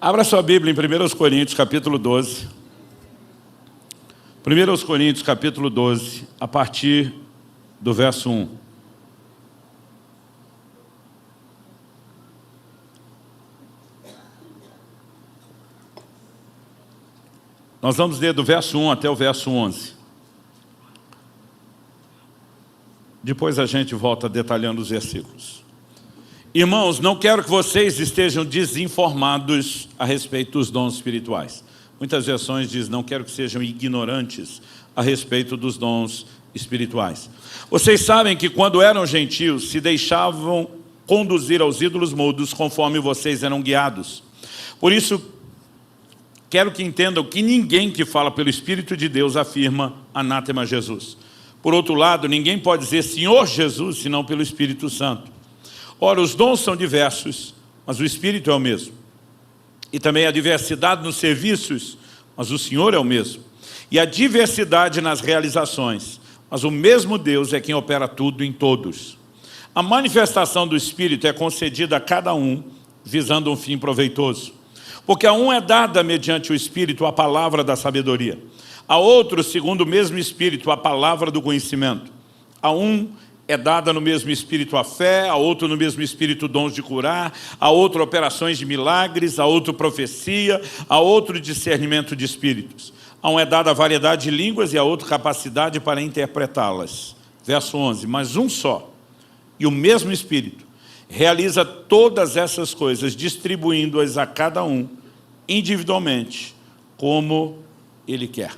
Abra sua Bíblia em 1 Coríntios, capítulo 12. 1 Coríntios, capítulo 12, a partir do verso 1. Nós vamos ler do verso 1 até o verso 11. Depois a gente volta detalhando os versículos. Irmãos, não quero que vocês estejam desinformados a respeito dos dons espirituais. Muitas versões dizem, não quero que sejam ignorantes a respeito dos dons espirituais. Vocês sabem que quando eram gentios, se deixavam conduzir aos ídolos mudos conforme vocês eram guiados. Por isso, quero que entendam que ninguém que fala pelo Espírito de Deus afirma anátema Jesus. Por outro lado, ninguém pode dizer Senhor Jesus, senão pelo Espírito Santo. Ora, os dons são diversos, mas o Espírito é o mesmo. E também a diversidade nos serviços, mas o Senhor é o mesmo. E a diversidade nas realizações, mas o mesmo Deus é quem opera tudo em todos. A manifestação do Espírito é concedida a cada um, visando um fim proveitoso. Porque a um é dada mediante o Espírito a palavra da sabedoria. A outro, segundo o mesmo Espírito, a palavra do conhecimento. A um é dada no mesmo Espírito a fé, a outro no mesmo Espírito dons de curar, a outro operações de milagres, a outro profecia, a outro discernimento de espíritos. A um é dada a variedade de línguas e a outro capacidade para interpretá-las. Verso 11, mas um só, e o mesmo Espírito, realiza todas essas coisas, distribuindo-as a cada um, individualmente, como Ele quer.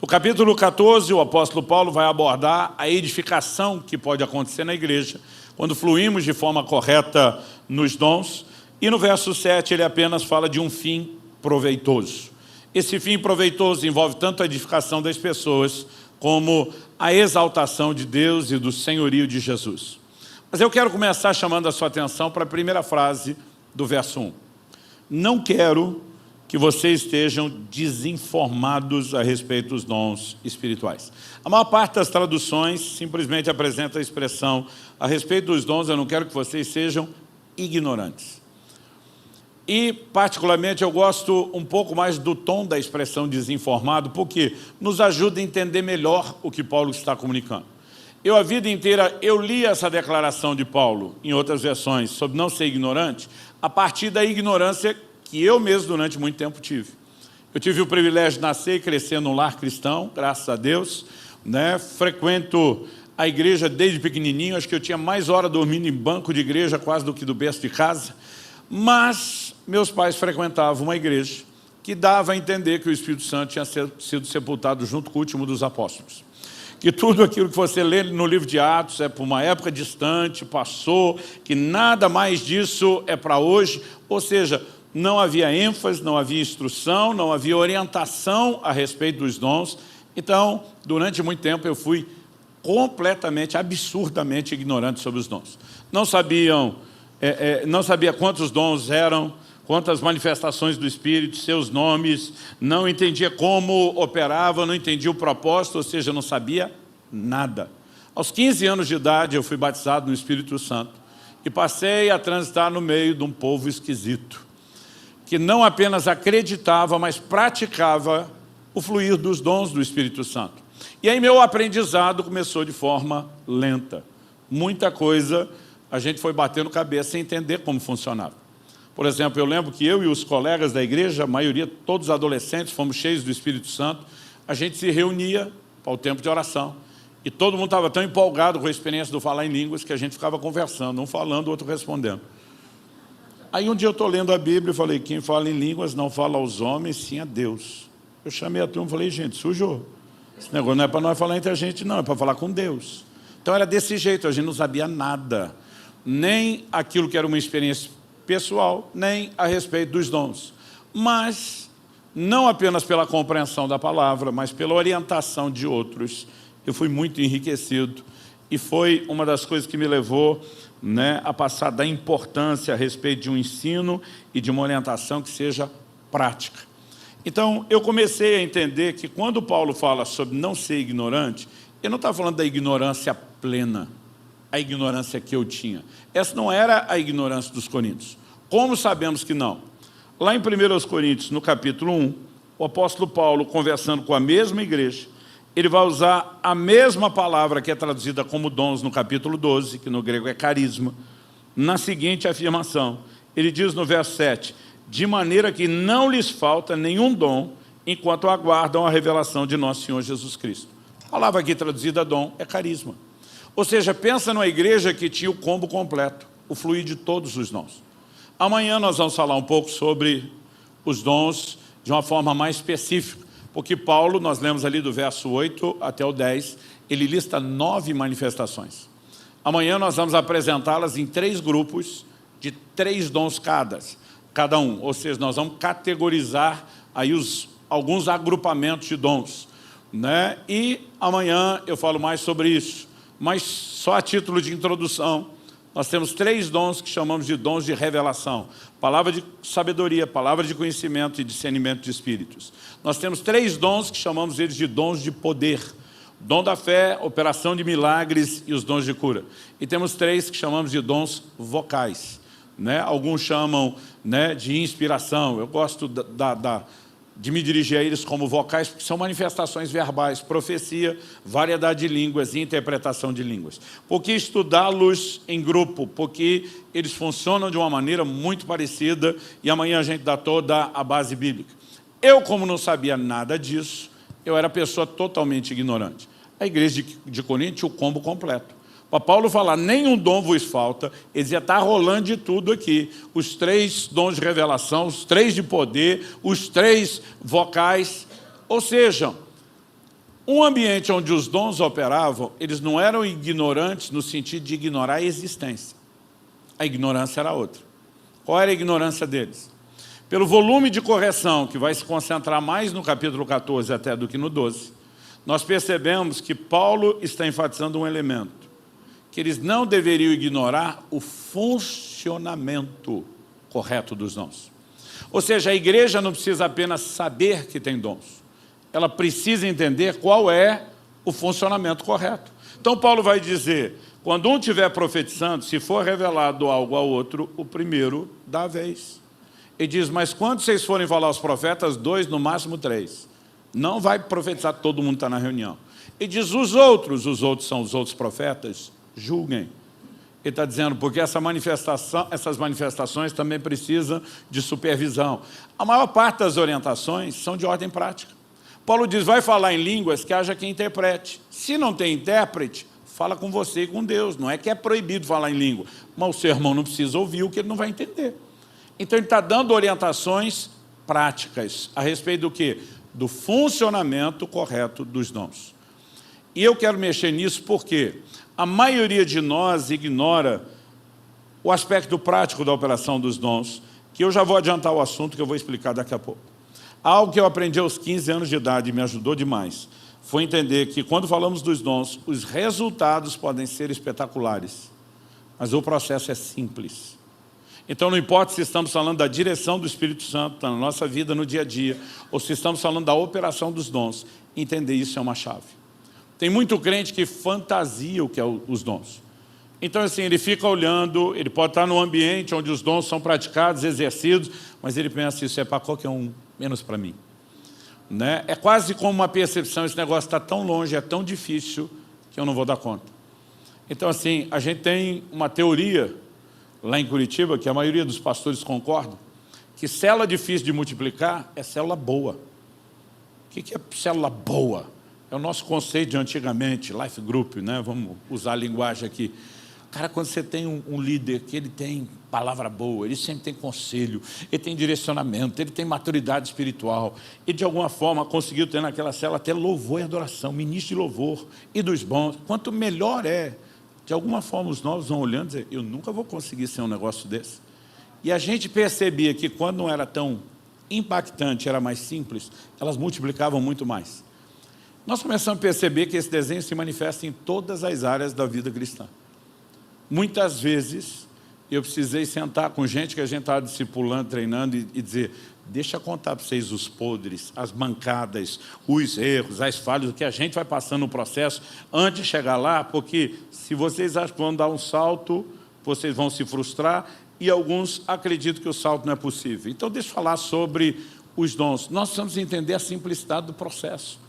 No capítulo 14, o apóstolo Paulo vai abordar a edificação que pode acontecer na igreja, quando fluímos de forma correta nos dons, e no verso 7 ele apenas fala de um fim proveitoso. Esse fim proveitoso envolve tanto a edificação das pessoas, como a exaltação de Deus e do senhorio de Jesus. Mas eu quero começar chamando a sua atenção para a primeira frase do verso 1. Não quero que vocês estejam desinformados a respeito dos dons espirituais. A maior parte das traduções simplesmente apresenta a expressão a respeito dos dons, eu não quero que vocês sejam ignorantes. E, particularmente, eu gosto um pouco mais do tom da expressão desinformado, porque nos ajuda a entender melhor o que Paulo está comunicando. A vida inteira, eu li essa declaração de Paulo, em outras versões, sobre não ser ignorante, a partir da ignorância que eu mesmo durante muito tempo tive. Eu tive o privilégio de nascer e crescer num lar cristão, graças a Deus, né? Frequento a igreja desde pequenininho, acho que eu tinha mais hora dormindo em banco de igreja quase do que do berço de casa, mas meus pais frequentavam uma igreja que dava a entender que o Espírito Santo tinha sido sepultado junto com o último dos apóstolos. Que tudo aquilo que você lê no livro de Atos é por uma época distante, passou, que nada mais disso é para hoje, ou seja, não havia ênfase, não havia instrução, não havia orientação a respeito dos dons. Então, durante muito tempo eu fui completamente, absurdamente ignorante sobre os dons. Não sabia quantos dons eram, quantas manifestações do Espírito, seus nomes, não entendia como operava, não entendia o propósito, ou seja, não sabia nada. Aos 15 anos de idade eu fui batizado no Espírito Santo e passei a transitar no meio de um povo esquisito, que não apenas acreditava, mas praticava o fluir dos dons do Espírito Santo. E aí meu aprendizado começou de forma lenta. Muita coisa a gente foi batendo cabeça sem entender como funcionava. Por exemplo, eu lembro que eu e os colegas da igreja, a maioria, todos adolescentes, fomos cheios do Espírito Santo, a gente se reunia para o tempo de oração. E todo mundo estava tão empolgado com a experiência do falar em línguas que a gente ficava conversando, um falando, o outro respondendo. Aí um dia eu estou lendo a Bíblia e falei, quem fala em línguas não fala aos homens, sim a Deus. Eu chamei a turma e falei, gente, sujou. Esse negócio não é para nós falar entre a gente, não, é para falar com Deus. Então era desse jeito, a gente não sabia nada. Nem aquilo que era uma experiência pessoal, nem a respeito dos dons. Mas, não apenas pela compreensão da palavra, mas pela orientação de outros, eu fui muito enriquecido. E foi uma das coisas que me levou a passar da importância a respeito de um ensino e de uma orientação que seja prática. Então, eu comecei a entender que quando Paulo fala sobre não ser ignorante, ele não está falando da ignorância plena, a ignorância que eu tinha. Essa não era a ignorância dos coríntios. Como sabemos que não? Lá em 1 Coríntios, no capítulo 1, o apóstolo Paulo, conversando com a mesma igreja, ele vai usar a mesma palavra que é traduzida como dons no capítulo 12, que no grego é carisma, na seguinte afirmação. Ele diz no verso 7, de maneira que não lhes falta nenhum dom, enquanto aguardam a revelação de nosso Senhor Jesus Cristo. A palavra aqui traduzida dom é carisma. Ou seja, pensa numa igreja que tinha o combo completo, o fluir de todos os dons. Amanhã nós vamos falar um pouco sobre os dons de uma forma mais específica, porque Paulo, nós lemos ali do verso 8 até o 10, ele lista 9 manifestações. Amanhã nós vamos apresentá-las em 3 grupos de 3 dons cada um, ou seja, nós vamos categorizar aí alguns agrupamentos de dons, né? E amanhã eu falo mais sobre isso, mas só a título de introdução, nós temos 3 dons que chamamos de dons de revelação. Palavra de sabedoria, palavra de conhecimento e discernimento de espíritos. Nós temos 3 dons que chamamos eles de dons de poder. Dom da fé, operação de milagres e os dons de cura. E temos 3 que chamamos de dons vocais, né? Alguns chamam, né, de inspiração. Eu gosto de me dirigir a eles como vocais, porque são manifestações verbais, profecia, variedade de línguas e interpretação de línguas. Por que estudá-los em grupo? Porque eles funcionam de uma maneira muito parecida e amanhã a gente dá toda a base bíblica. Eu, como não sabia nada disso, eu era pessoa totalmente ignorante. A igreja de Corinto tinha o combo completo. Para Paulo falar, nenhum dom vos falta, ele dizia, está rolando de tudo aqui. Os 3 dons de revelação, os 3 de poder, os 3 vocais. Ou seja, um ambiente onde os dons operavam, eles não eram ignorantes no sentido de ignorar a existência. A ignorância era outra. Qual era a ignorância deles? Pelo volume de correção, que vai se concentrar mais no capítulo 14 até do que no 12, nós percebemos que Paulo está enfatizando um elemento, que eles não deveriam ignorar o funcionamento correto dos dons. Ou seja, a igreja não precisa apenas saber que tem dons, ela precisa entender qual é o funcionamento correto. Então Paulo vai dizer, quando um estiver profetizando, se for revelado algo ao outro, o primeiro dá a vez. Ele diz, mas quando vocês forem falar aos profetas, 2, no máximo 3. Não vai profetizar, todo mundo está na reunião. Ele diz, os outros são os outros profetas, julguem. Ele está dizendo, porque essas manifestações também precisam de supervisão. A maior parte das orientações são de ordem prática. Paulo diz, vai falar em línguas que haja quem interprete. Se não tem intérprete, fala com você e com Deus. Não é que é proibido falar em língua, mas o seu irmão não precisa ouvir o que ele não vai entender. Então ele está dando orientações práticas a respeito do quê? Do funcionamento correto dos dons. E eu quero mexer nisso porque a maioria de nós ignora o aspecto prático da operação dos dons, que eu já vou adiantar o assunto que eu vou explicar daqui a pouco. Algo que eu aprendi aos 15 anos de idade e me ajudou demais, foi entender que quando falamos dos dons, os resultados podem ser espetaculares, mas o processo é simples. Então não importa se estamos falando da direção do Espírito Santo na nossa vida no dia a dia, ou se estamos falando da operação dos dons, entender isso é uma chave. Tem muito crente que fantasia o que é os dons. Então assim, ele fica olhando, ele pode estar num ambiente onde os dons são praticados, exercidos, mas ele pensa, isso é para qualquer um, menos para mim. Né? É quase como uma percepção, esse negócio está tão longe, é tão difícil, que eu não vou dar conta. Então assim, a gente tem uma teoria lá em Curitiba, que a maioria dos pastores concordam, que célula difícil de multiplicar é célula boa. O que é célula boa? É o nosso conceito de antigamente, life group, né? Vamos usar a linguagem aqui. Cara, quando você tem um líder que ele tem palavra boa, ele sempre tem conselho, ele tem direcionamento, ele tem maturidade espiritual, e de alguma forma conseguiu ter naquela célula até louvor e adoração, ministro de louvor e dos bons. Quanto melhor é, de alguma forma os novos vão olhando e dizem, eu nunca vou conseguir ser um negócio desse. E a gente percebia que quando não era tão impactante, era mais simples, elas multiplicavam muito mais. Nós começamos a perceber que esse desenho se manifesta em todas as áreas da vida cristã. Muitas vezes, eu precisei sentar com gente que a gente estava discipulando, treinando e dizer, deixa eu contar para vocês os podres, as mancadas, os erros, as falhas, o que a gente vai passando no processo antes de chegar lá, porque se vocês acham que vão dar um salto, vocês vão se frustrar, e alguns acreditam que o salto não é possível. Então, deixa eu falar sobre os dons. Nós precisamos entender a simplicidade do processo.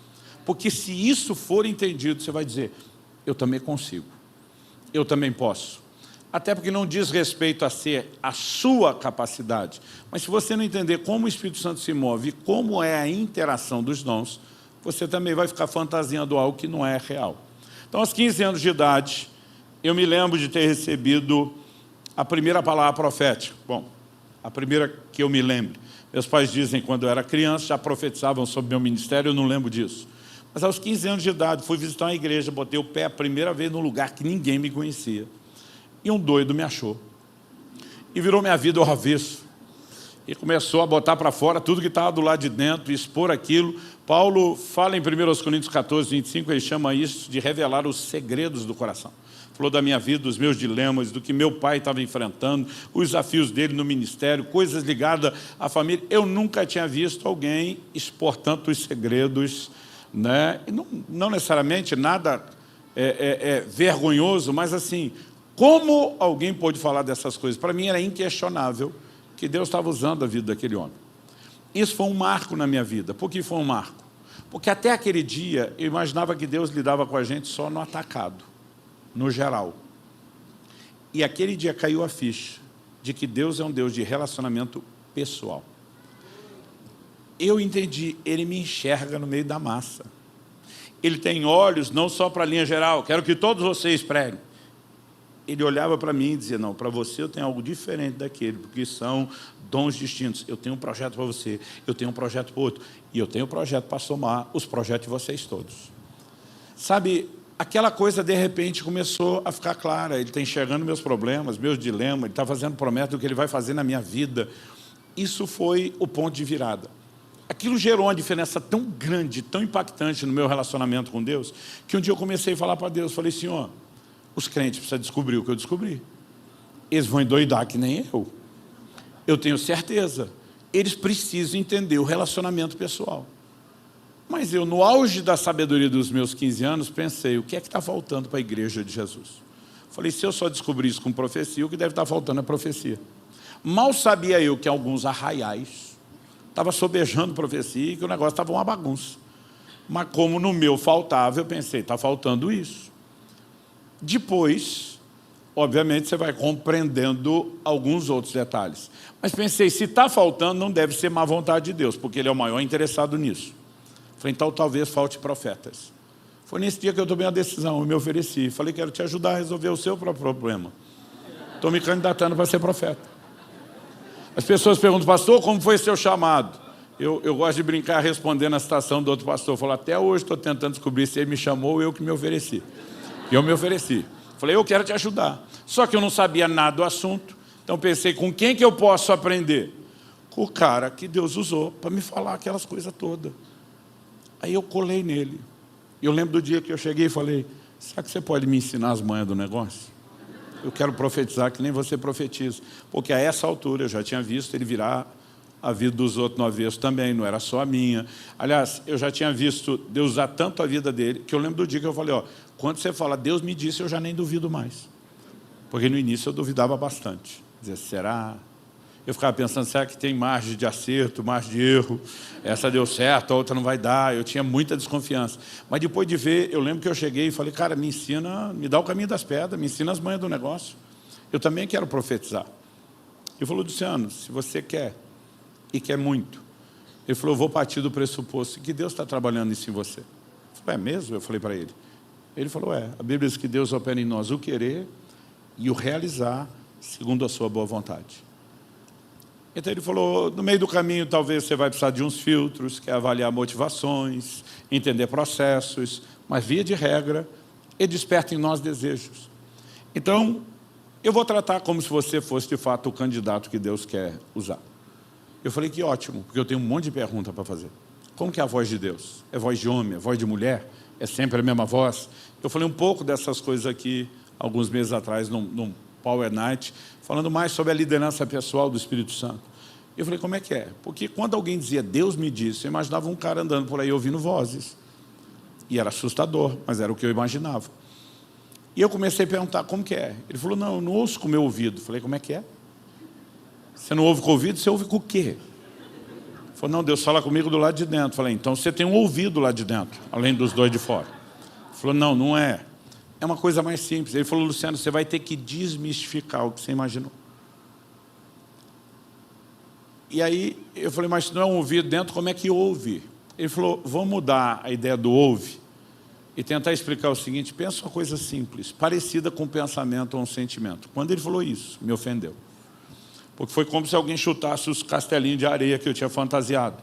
Porque se isso for entendido, você vai dizer, eu também consigo, eu também posso. Até porque não diz respeito a ser a sua capacidade. Mas se você não entender como o Espírito Santo se move e como é a interação dos dons, você também vai ficar fantasiando algo que não é real. Então, aos 15 anos de idade, eu me lembro de ter recebido a primeira palavra profética. Bom, a primeira que eu me lembro. Meus pais dizem que quando eu era criança já profetizavam sobre meu ministério, eu não lembro disso. Mas aos 15 anos de idade, fui visitar uma igreja, botei o pé a primeira vez num lugar que ninguém me conhecia. E um doido me achou. E virou minha vida ao avesso. E começou a botar para fora tudo que estava do lado de dentro, expor aquilo. Paulo fala em 1 Coríntios 14, 25, ele chama isso de revelar os segredos do coração. Falou da minha vida, dos meus dilemas, do que meu pai estava enfrentando, os desafios dele no ministério, coisas ligadas à família. Eu nunca tinha visto alguém expor tantos segredos, né? E não necessariamente nada vergonhoso, mas assim, como alguém pôde falar dessas coisas? Para mim era inquestionável que Deus estava usando a vida daquele homem. Isso foi um marco na minha vida. Por que foi um marco? Porque até aquele dia eu imaginava que Deus lidava com a gente só no atacado, no geral. E aquele dia caiu a ficha de que Deus é um Deus de relacionamento pessoal. Eu entendi, Ele me enxerga no meio da massa. Ele tem olhos não só para a linha geral, quero que todos vocês preguem. Ele olhava para mim e dizia, não, para você eu tenho algo diferente daquele, porque são dons distintos. Eu tenho um projeto para você, eu tenho um projeto para o outro, e eu tenho um projeto para somar os projetos de vocês todos. Sabe, aquela coisa de repente começou a ficar clara. Ele está enxergando meus problemas, meus dilemas, ele está fazendo promessa do que ele vai fazer na minha vida. Isso foi o ponto de virada. Aquilo gerou uma diferença tão grande, tão impactante no meu relacionamento com Deus, que um dia eu comecei a falar para Deus, falei, Senhor, os crentes precisam descobrir o que eu descobri. Eles vão endoidar que nem eu. Eu tenho certeza. Eles precisam entender o relacionamento pessoal. Mas eu, no auge da sabedoria dos meus 15 anos, pensei, o que é que está faltando para a igreja de Jesus? Falei, se eu só descobrir isso com profecia, o que deve estar faltando é profecia. Mal sabia eu que alguns arraiais estavam sobejando profecia e que o negócio estava uma bagunça. Mas como no meu faltava, eu pensei, está faltando isso. Depois, obviamente, você vai compreendendo alguns outros detalhes. Mas pensei, se está faltando, não deve ser má vontade de Deus, porque Ele é o maior interessado nisso. Falei, então talvez falte profetas. Foi nesse dia que eu tomei a decisão, eu me ofereci. Falei, quero te ajudar a resolver o seu próprio problema. Estou me candidatando para ser profeta. As pessoas perguntam, pastor, como foi seu chamado? Eu gosto de brincar respondendo a citação do outro pastor. Falou, até hoje estou tentando descobrir se ele me chamou ou eu que me ofereci. E eu me ofereci. Falei, eu quero te ajudar. Só que eu não sabia nada do assunto. Então pensei, com quem que eu posso aprender? Com o cara que Deus usou para me falar aquelas coisas todas. Aí eu colei nele. Eu lembro do dia que eu cheguei e falei, será que você pode me ensinar as manhas do negócio? Eu quero profetizar que nem você profetiza. Porque a essa altura eu já tinha visto ele virar a vida dos outros no avesso também, não era só a minha. Aliás, eu já tinha visto Deus usar tanto a vida dele, que eu lembro do dia que eu falei, ó, quando você fala, Deus me disse, eu já nem duvido mais. Porque no início eu duvidava bastante. Dizer, será? Eu ficava pensando, será que tem margem de acerto, margem de erro? Essa deu certo, a outra não vai dar. Eu tinha muita desconfiança. Mas depois de ver, eu lembro que eu cheguei e falei, cara, me ensina, me dá o caminho das pedras, me ensina as manhas do negócio. Eu também quero profetizar. Ele falou, Luciano, se você quer, e quer muito. Ele falou, eu vou partir do pressuposto que Deus está trabalhando isso em você. Eu falei, é mesmo? Eu falei para ele. Ele falou, a Bíblia diz que Deus opera em nós o querer e o realizar segundo a sua boa vontade. Então ele falou, no meio do caminho talvez você vai precisar de uns filtros, que é avaliar motivações, entender processos, mas via de regra, ele desperta em nós desejos. Então, eu vou tratar como se você fosse de fato o candidato que Deus quer usar. Eu falei, que ótimo, porque eu tenho um monte de pergunta para fazer. Como que é a voz de Deus? É voz de homem, é voz de mulher? É sempre a mesma voz? Eu falei um pouco dessas coisas aqui, alguns meses atrás, num Power Night, falando mais sobre a liderança pessoal do Espírito Santo. Eu falei, como é que é? Porque quando alguém dizia, Deus me disse, eu imaginava um cara andando por aí ouvindo vozes. E era assustador, mas era o que eu imaginava. E eu comecei a perguntar, como que é? Ele falou, não, eu não ouço com o meu ouvido. Eu falei, como é que é? Você não ouve com o ouvido, você ouve com o quê? Ele falou, não, Deus fala comigo do lado de dentro. Eu falei, então você tem um ouvido lá de dentro, além dos dois de fora. Ele falou, não, não é. É uma coisa mais simples. Ele falou, Luciano, você vai ter que desmistificar o que você imaginou. E aí eu falei, mas se não é um ouvido dentro, como é que ouve? Ele falou, vamos mudar a ideia do ouve e tentar explicar o seguinte, pensa uma coisa simples, parecida com um pensamento ou um sentimento. Quando ele falou isso, me ofendeu. Porque foi como se alguém chutasse os castelinhos de areia que eu tinha fantasiado.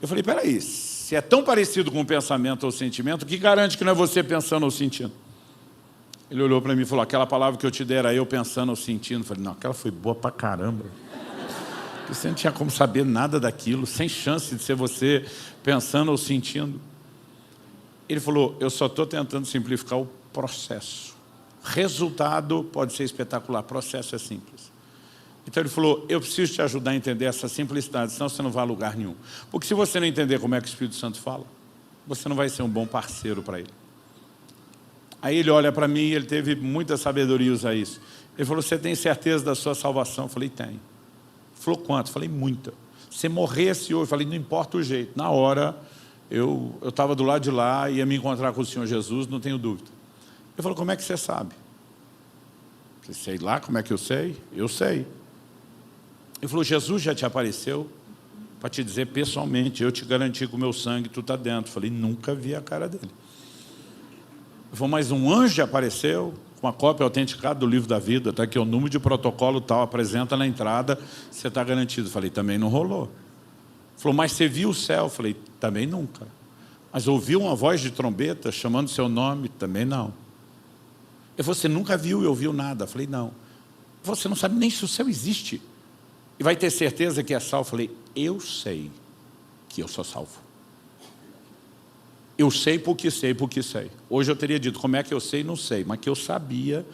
Eu falei, peraí, se é tão parecido com um pensamento ou sentimento, o que garante que não é você pensando ou sentindo? Ele olhou para mim e falou, aquela palavra que eu te der era eu pensando ou sentindo. Eu falei, não, aquela foi boa pra caramba. Porque você não tinha como saber nada daquilo, sem chance de ser você pensando ou sentindo. Ele falou, eu só estou tentando simplificar o processo. Resultado pode ser espetacular, processo é simples. Então ele falou, eu preciso te ajudar a entender essa simplicidade, senão você não vai a lugar nenhum. Porque se você não entender como é que o Espírito Santo fala, você não vai ser um bom parceiro para ele. Aí ele olha para mim e ele teve muita sabedoria usar isso. Ele falou, você tem certeza da sua salvação? Eu falei, tenho. Ele falou, quanto? Eu falei, muita. Se morresse hoje, eu falei, não importa o jeito. Na hora, eu estava do lado de lá, ia me encontrar com o Senhor Jesus, não tenho dúvida. Ele falou, como é que você sabe? Eu falei, sei lá, como é que eu sei? Eu sei. Ele falou, Jesus já te apareceu para te dizer pessoalmente, eu te garanti com o meu sangue, tu está dentro. Eu falei, nunca vi a cara dele. Ele falou, mas um anjo apareceu com uma cópia autenticada do livro da vida, tá aqui o número de protocolo tal, apresenta na entrada, você está garantido. Eu falei, também não rolou. Ele falou, mas você viu o céu? Eu falei, também nunca. Mas ouviu uma voz de trombeta chamando seu nome? Também não. Ele falou, você nunca viu e ouviu nada? Eu falei, não. Ele falou, você não sabe nem se o céu existe. E vai ter certeza que é salvo? Eu falei, eu sei que eu sou salvo. Eu sei porque sei, porque sei. Hoje eu teria dito, como é que eu sei? Não sei. Mas que eu sabia,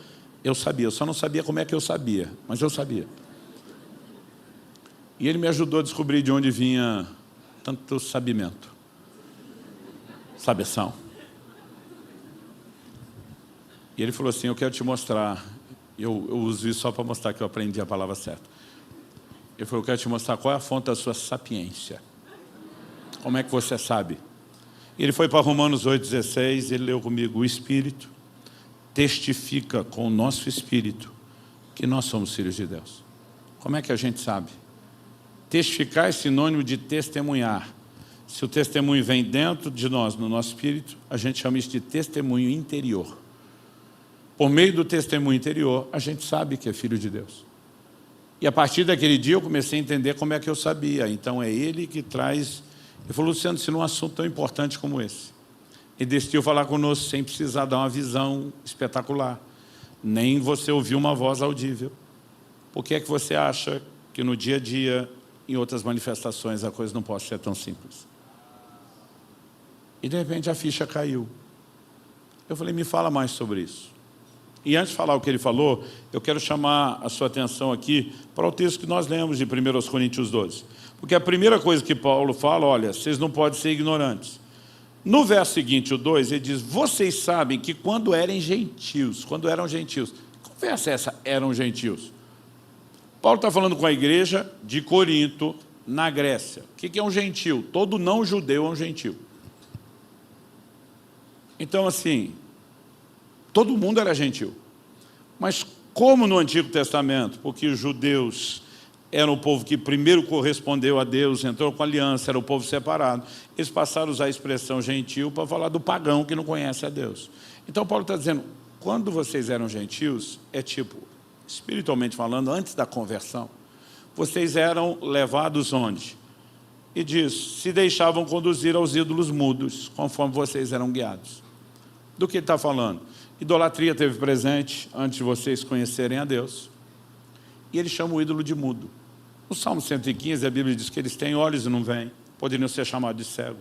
eu sabia. Eu só não sabia como é que eu sabia, mas eu sabia. E ele me ajudou a descobrir de onde vinha tanto sabimento. Sabeção. E ele falou assim, eu quero te mostrar. Eu uso isso só para mostrar que eu aprendi a palavra certa. Ele falou, eu quero te mostrar qual é a fonte da sua sapiência. Como é que você sabe? Ele foi para Romanos 8,16, ele leu comigo, o Espírito testifica com o nosso Espírito que nós somos filhos de Deus. Como é que a gente sabe? Testificar é sinônimo de testemunhar. Se o testemunho vem dentro de nós, no nosso espírito, a gente chama isso de testemunho interior. Por meio do testemunho interior, a gente sabe que é filho de Deus. E a partir daquele dia eu comecei a entender como é que eu sabia. Então é ele que traz... Ele falou, Luciano, se não é um assunto tão importante como esse. Ele decidiu falar conosco sem precisar dar uma visão espetacular. Nem você ouvir uma voz audível. Por que é que você acha que no dia a dia, em outras manifestações, a coisa não pode ser tão simples? E de repente a ficha caiu. Eu falei, me fala mais sobre isso. E antes de falar o que ele falou, eu quero chamar a sua atenção aqui para o texto que nós lemos de 1 Coríntios 12. Porque a primeira coisa que Paulo fala, olha, vocês não podem ser ignorantes. No verso seguinte, o 2, ele diz, vocês sabem que quando eram gentios, que conversa é essa, eram gentios? Paulo está falando com a igreja de Corinto, na Grécia. O que é um gentio? Todo não judeu é um gentio. Então, assim, todo mundo era gentil. Mas como no Antigo Testamento, porque os judeus eram o povo que primeiro correspondeu a Deus, entrou com aliança, era o povo separado, eles passaram a usar a expressão gentil para falar do pagão que não conhece a Deus. Então Paulo está dizendo, quando vocês eram gentios, é tipo, espiritualmente falando, antes da conversão, vocês eram levados onde? E diz, se deixavam conduzir aos ídolos mudos, conforme vocês eram guiados. Do que ele está falando? Idolatria teve presente antes de vocês conhecerem a Deus. E ele chama o ídolo de mudo. No Salmo 115, a Bíblia diz que eles têm olhos e não veem, poderiam ser chamados de cego.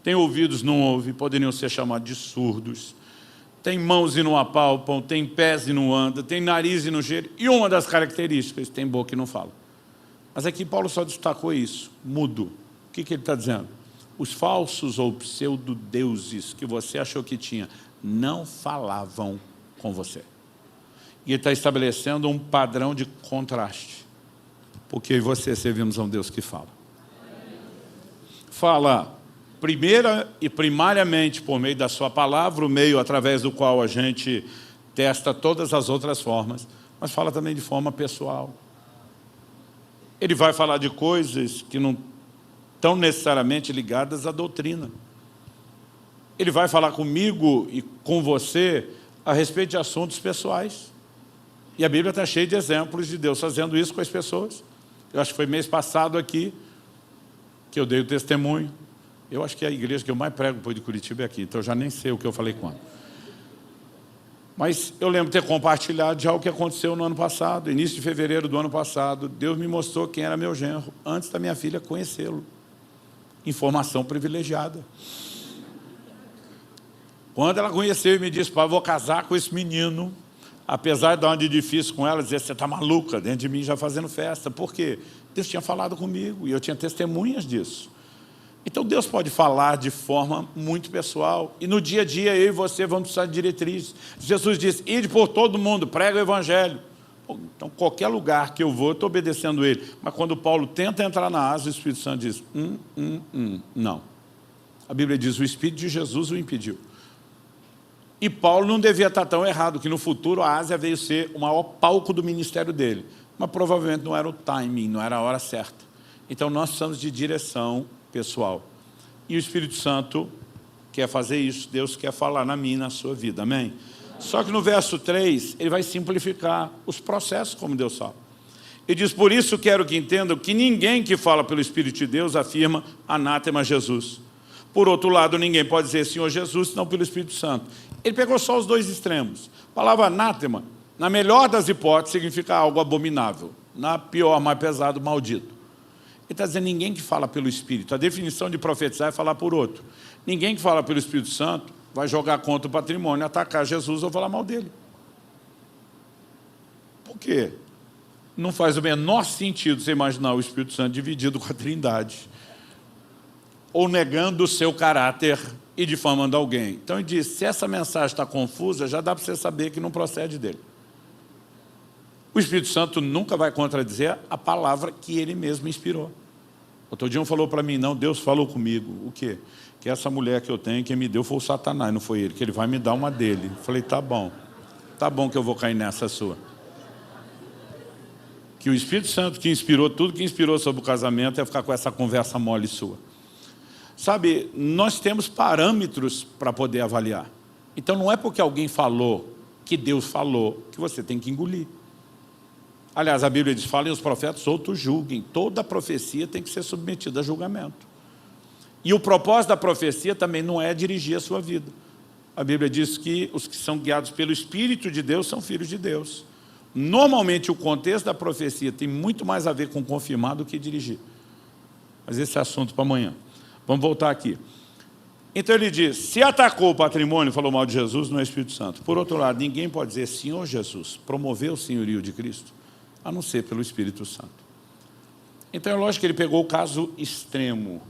Têm ouvidos e não ouvem, poderiam ser chamados de surdos. Tem mãos e não apalpam, tem pés e não andam, tem nariz e não cheira. E uma das características, tem boca e não fala. Mas aqui Paulo só destacou isso, mudo. O que ele está dizendo? Os falsos ou pseudo-deuses que você achou que tinha, não falavam com você. E ele está estabelecendo um padrão de contraste. Porque eu e você servimos a um Deus que fala. Fala primeira e primariamente por meio da sua palavra, o meio através do qual a gente testa todas as outras formas, mas fala também de forma pessoal. Ele vai falar de coisas que não estão necessariamente ligadas à doutrina. Ele vai falar comigo e com você a respeito de assuntos pessoais. E a Bíblia está cheia de exemplos de Deus fazendo isso com as pessoas. Eu acho que foi mês passado aqui que eu dei o testemunho. Eu acho que a igreja que eu mais prego depois de Curitiba é aqui, então eu já nem sei o que eu falei quando. Mas eu lembro de ter compartilhado já o que aconteceu no ano passado, início de fevereiro do ano passado. Deus me mostrou quem era meu genro, antes da minha filha conhecê-lo. Informação privilegiada. Quando ela conheceu e me disse, pai, vou casar com esse menino, apesar de dar uma de difícil com ela, dizer, você está maluca, dentro de mim já fazendo festa. Por quê? Deus tinha falado comigo e eu tinha testemunhas disso. Então Deus pode falar de forma muito pessoal. E no dia a dia eu e você vamos precisar de diretrizes. Jesus disse, ide por todo mundo, prega o evangelho. Então qualquer lugar que eu vou, eu estou obedecendo ele. Mas quando Paulo tenta entrar na Ásia, o Espírito Santo diz, não. A Bíblia diz, o Espírito de Jesus o impediu. E Paulo não devia estar tão errado, que no futuro a Ásia veio ser o maior palco do ministério dele. Mas provavelmente não era o timing, não era a hora certa. Então nós precisamos de direção pessoal. E o Espírito Santo quer fazer isso. Deus quer falar na minha e na sua vida. Amém? Só que no verso 3, ele vai simplificar os processos como Deus fala. Ele diz, por isso quero que entendam que ninguém que fala pelo Espírito de Deus afirma anátema Jesus. Por outro lado, ninguém pode dizer Senhor Jesus, senão pelo Espírito Santo. Ele pegou só os dois extremos. A palavra anátema, na melhor das hipóteses, significa algo abominável. Na pior, mais pesado, maldito. Ele está dizendo ninguém que fala pelo Espírito. A definição de profetizar é falar por outro. Ninguém que fala pelo Espírito Santo vai jogar contra o patrimônio, atacar Jesus ou falar mal dele. Por quê? Não faz o menor sentido você imaginar o Espírito Santo dividido com a Trindade. Ou negando o seu caráter e difamando alguém. Então ele diz, se essa mensagem está confusa, já dá para você saber que não procede dele. O Espírito Santo nunca vai contradizer a palavra que ele mesmo inspirou. Outro dia um falou para mim, não, Deus falou comigo. O quê? Que essa mulher que eu tenho, quem me deu foi o Satanás, não foi ele, que ele vai me dar uma dele. Eu falei, tá bom que eu vou cair nessa sua. Que o Espírito Santo que inspirou, tudo que inspirou sobre o casamento é ficar com essa conversa mole sua. Sabe, nós temos parâmetros para poder avaliar. Então não é porque alguém falou, que Deus falou, que você tem que engolir. Aliás, a Bíblia diz, falem os profetas, outros julguem. Toda profecia tem que ser submetida a julgamento. E o propósito da profecia também não é dirigir a sua vida. A Bíblia diz que os que são guiados pelo Espírito de Deus são filhos de Deus. Normalmente o contexto da profecia tem muito mais a ver com confirmar do que dirigir. Mas esse é assunto para amanhã. Vamos voltar aqui. Então ele diz, se atacou o patrimônio e falou mal de Jesus, não é Espírito Santo. Por outro lado, ninguém pode dizer, Senhor Jesus, promoveu o senhorio de Cristo, a não ser pelo Espírito Santo. Então é lógico que ele pegou o caso extremo,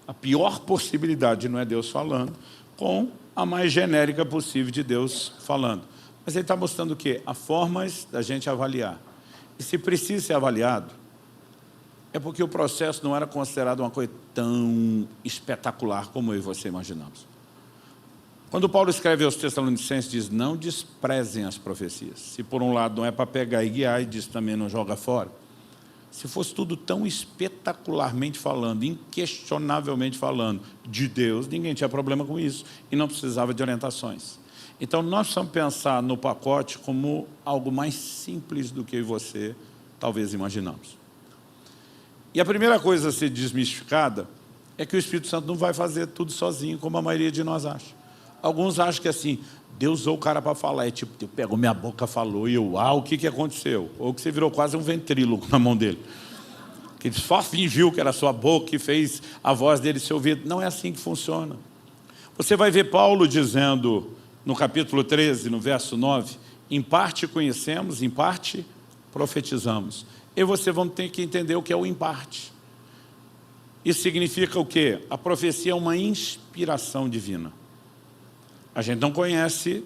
a pior possibilidade, não é Deus falando, com a mais genérica possível de Deus falando. Mas ele está mostrando o quê? Há formas da gente avaliar. E se precisa ser avaliado, é porque o processo não era considerado uma coisa tão espetacular como eu e você imaginamos. Quando Paulo escreve aos Tessalonicenses, diz, não desprezem as profecias. Se por um lado não é para pegar e guiar, e diz também não joga fora. Se fosse tudo tão espetacularmente falando, inquestionavelmente falando de Deus, ninguém tinha problema com isso e não precisava de orientações. Então nós precisamos pensar no pacote como algo mais simples do que eu e você talvez imaginamos. E a primeira coisa a ser desmistificada é que o Espírito Santo não vai fazer tudo sozinho, como a maioria de nós acha. Alguns acham que assim, Deus usou o cara para falar, é tipo, Deus pegou minha boca, falou, e eu, o que aconteceu? Ou que você virou quase um ventríloco na mão dele. Que ele só fingiu que era a sua boca e fez a voz dele ser ouvida. Não é assim que funciona. Você vai ver Paulo dizendo, no capítulo 13, no verso 9, em parte conhecemos, em parte profetizamos. E você vai ter que entender o que é o em parte. Isso significa o quê? A profecia é uma inspiração divina. A gente não conhece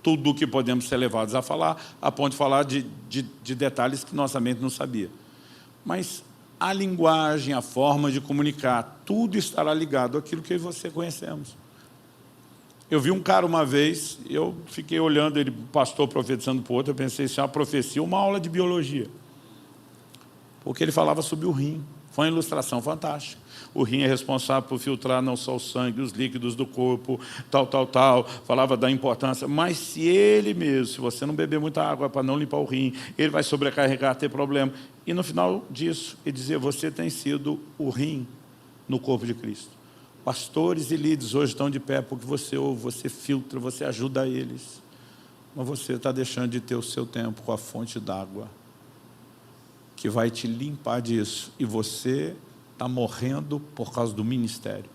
tudo o que podemos ser levados a falar, a ponto de falar de detalhes que nossa mente não sabia. Mas a linguagem, a forma de comunicar, tudo estará ligado àquilo que eu e você conhecemos. Eu vi um cara uma vez, eu fiquei olhando ele, pastor profetizando para o outro, eu pensei, isso é uma profecia, uma aula de biologia. Porque ele falava sobre o rim. Foi uma ilustração fantástica. O rim é responsável por filtrar não só o sangue, os líquidos do corpo, tal. Falava da importância. Mas se ele mesmo, se você não beber muita água para não limpar o rim, ele vai sobrecarregar, ter problema. E no final disso, ele dizia, você tem sido o rim no corpo de Cristo. Pastores e líderes hoje estão de pé porque você ouve, você filtra, você ajuda eles. Mas você está deixando de ter o seu tempo com a fonte d'água que vai te limpar disso. E você está morrendo por causa do ministério.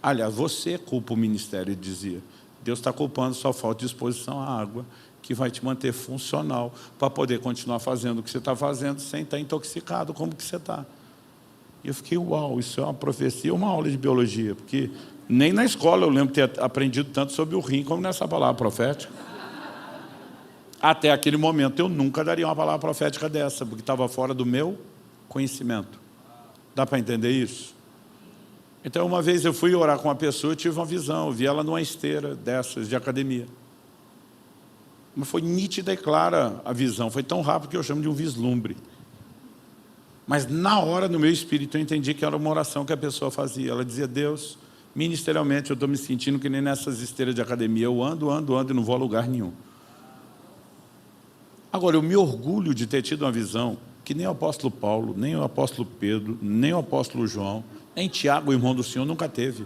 Aliás, você culpa o ministério, ele dizia. Deus está culpando sua falta de exposição à água, que vai te manter funcional para poder continuar fazendo o que você está fazendo sem estar intoxicado como que você está. E eu fiquei, uau, isso é uma profecia, uma aula de biologia, porque nem na escola eu lembro ter aprendido tanto sobre o rim como nessa palavra profética. Até aquele momento eu nunca daria uma palavra profética dessa, porque estava fora do meu conhecimento. Dá para entender isso? Então, uma vez eu fui orar com uma pessoa, eu tive uma visão, eu vi ela numa esteira dessas de academia. Mas foi nítida e clara a visão, foi tão rápido que eu chamo de um vislumbre. Mas na hora, no meu espírito, eu entendi que era uma oração que a pessoa fazia. Ela dizia, Deus, ministerialmente eu estou me sentindo que nem nessas esteiras de academia. Eu ando e não vou a lugar nenhum. Agora, eu me orgulho de ter tido uma visão que nem o apóstolo Paulo, nem o apóstolo Pedro, nem o apóstolo João, nem Tiago, o irmão do Senhor, nunca teve.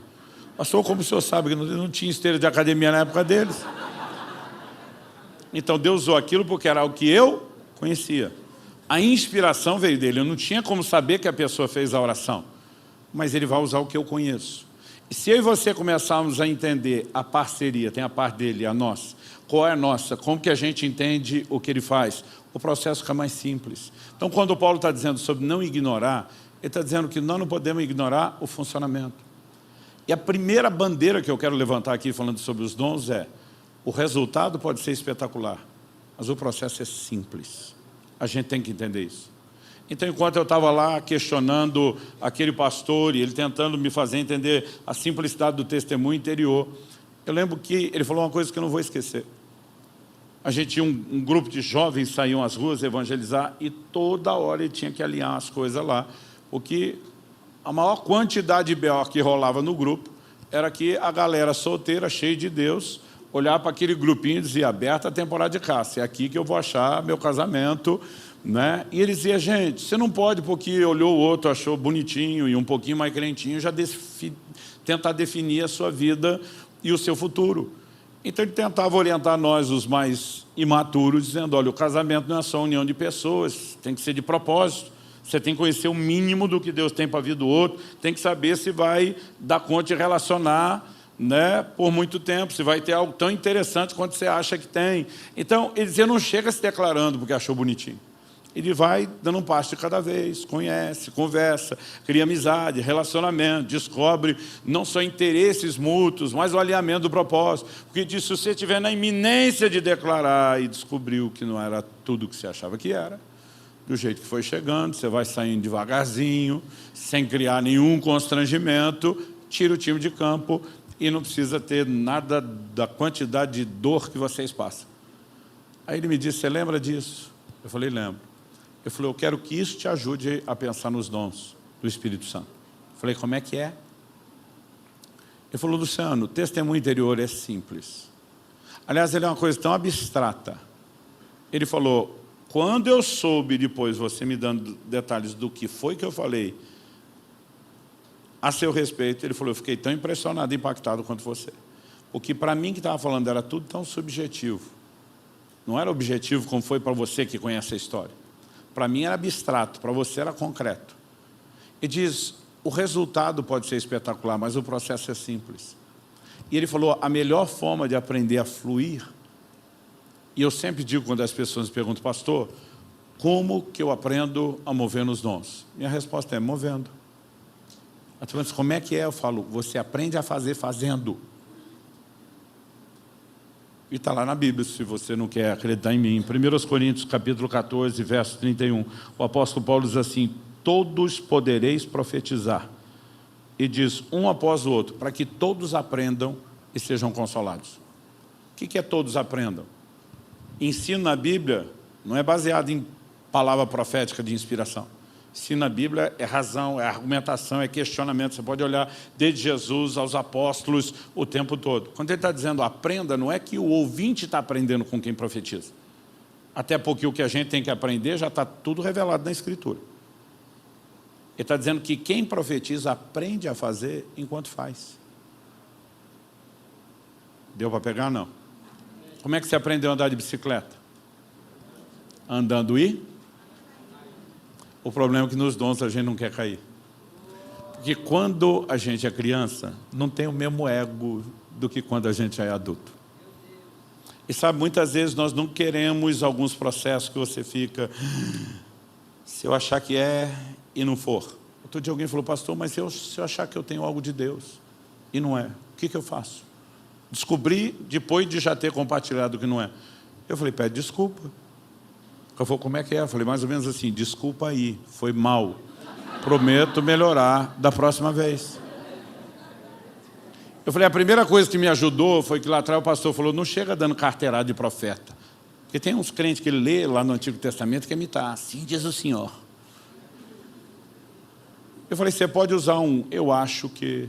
Pastor, como o senhor sabe que não tinha esteira de academia na época deles? Então, Deus usou aquilo porque era o que eu conhecia. A inspiração veio dele. Eu não tinha como saber que a pessoa fez a oração. Mas ele vai usar o que eu conheço. E se eu e você começarmos a entender a parceria, tem a parte dele e a nossa, qual é a nossa, como que a gente entende o que ele faz, o processo fica mais simples. Então, quando o Paulo está dizendo sobre não ignorar, ele está dizendo que nós não podemos ignorar o funcionamento. E a primeira bandeira que eu quero levantar aqui, falando sobre os dons, é o resultado pode ser espetacular, mas o processo é simples. A gente tem que entender isso. Então, enquanto eu estava lá questionando aquele pastor e ele tentando me fazer entender a simplicidade do testemunho interior, eu lembro que ele falou uma coisa que eu não vou esquecer. A gente tinha um grupo de jovens, saíam às ruas evangelizar e toda hora ele tinha que alinhar as coisas lá, porque a maior quantidade de B.O. que rolava no grupo era que a galera solteira, cheia de Deus, olhava para aquele grupinho e dizia, aberta a temporada de caça, é aqui que eu vou achar meu casamento, né? E ele dizia, gente, você não pode porque olhou o outro, achou bonitinho e um pouquinho mais crentinho, já tentar definir a sua vida e o seu futuro. Então ele tentava orientar nós, os mais imaturos, dizendo, olha, o casamento não é só união de pessoas, tem que ser de propósito. Você tem que conhecer o mínimo do que Deus tem para a vida do outro, tem que saber se vai dar conta de relacionar, né, por muito tempo, se vai ter algo tão interessante quanto você acha que tem. Então, ele dizia, não chega se declarando porque achou bonitinho. Ele vai dando um passo de cada vez, conhece, conversa, cria amizade, relacionamento, descobre não só interesses mútuos, mas o alinhamento do propósito. Porque diz, se você estiver na iminência de declarar e descobriu que não era tudo o que você achava que era, do jeito que foi chegando, você vai saindo devagarzinho, sem criar nenhum constrangimento, tira o time de campo e não precisa ter nada da quantidade de dor que vocês passam. Aí ele me disse, você lembra disso? Eu falei, lembro. Eu falei, eu quero que isso te ajude a pensar nos dons do Espírito Santo. Eu falei, como é que é? Ele falou, Luciano, o testemunho interior é simples. Aliás, ele é uma coisa tão abstrata. Ele falou, quando eu soube depois, você me dando detalhes do que foi que eu falei a seu respeito, ele falou, eu fiquei tão impressionado, impactado quanto você. Porque para mim que estava falando era tudo tão subjetivo. Não era objetivo como foi para você que conhece a história. Para mim era abstrato, para você era concreto. E diz, o resultado pode ser espetacular, mas o processo é simples. E ele falou, a melhor forma de aprender a fluir, e eu sempre digo quando as pessoas me perguntam, pastor, como que eu aprendo a mover nos dons? Minha resposta é, movendo. A pessoa diz, como é que é? Eu falo, você aprende a fazer fazendo. E está lá na Bíblia, se você não quer acreditar em mim. Em 1 Coríntios, capítulo 14, verso 31, o apóstolo Paulo diz assim, todos podereis profetizar. E diz, um após o outro, para que todos aprendam e sejam consolados. O que é todos aprendam? Ensino na Bíblia não é baseado em palavra profética de inspiração. Ensino na Bíblia é razão, é argumentação, é questionamento. Você pode olhar desde Jesus aos apóstolos o tempo todo. Quando ele está dizendo aprenda, não é que o ouvinte está aprendendo com quem profetiza. Até porque o que a gente tem que aprender já está tudo revelado na Escritura. Ele está dizendo que quem profetiza aprende a fazer enquanto faz. Deu para pegar? Não. Como é que você aprendeu a andar de bicicleta? Andando e? O problema é que nos dons a gente não quer cair. Porque quando a gente é criança, não tem o mesmo ego do que quando a gente é adulto. E sabe, muitas vezes nós não queremos alguns processos que você fica, se eu achar que é e não for. Outro dia alguém falou, pastor, mas se eu achar que eu tenho algo de Deus e não é, o que eu faço? Descobri depois de já ter compartilhado que não é. Eu falei, pede desculpa. Ele falou, como é que é? Eu falei, mais ou menos assim, desculpa aí, foi mal. Prometo melhorar da próxima vez. Eu falei, a primeira coisa que me ajudou foi que lá atrás o pastor falou, não chega dando carteirada de profeta. Porque tem uns crentes que ele lê lá no Antigo Testamento que imitar, assim diz o Senhor. Eu falei, você pode usar eu acho que,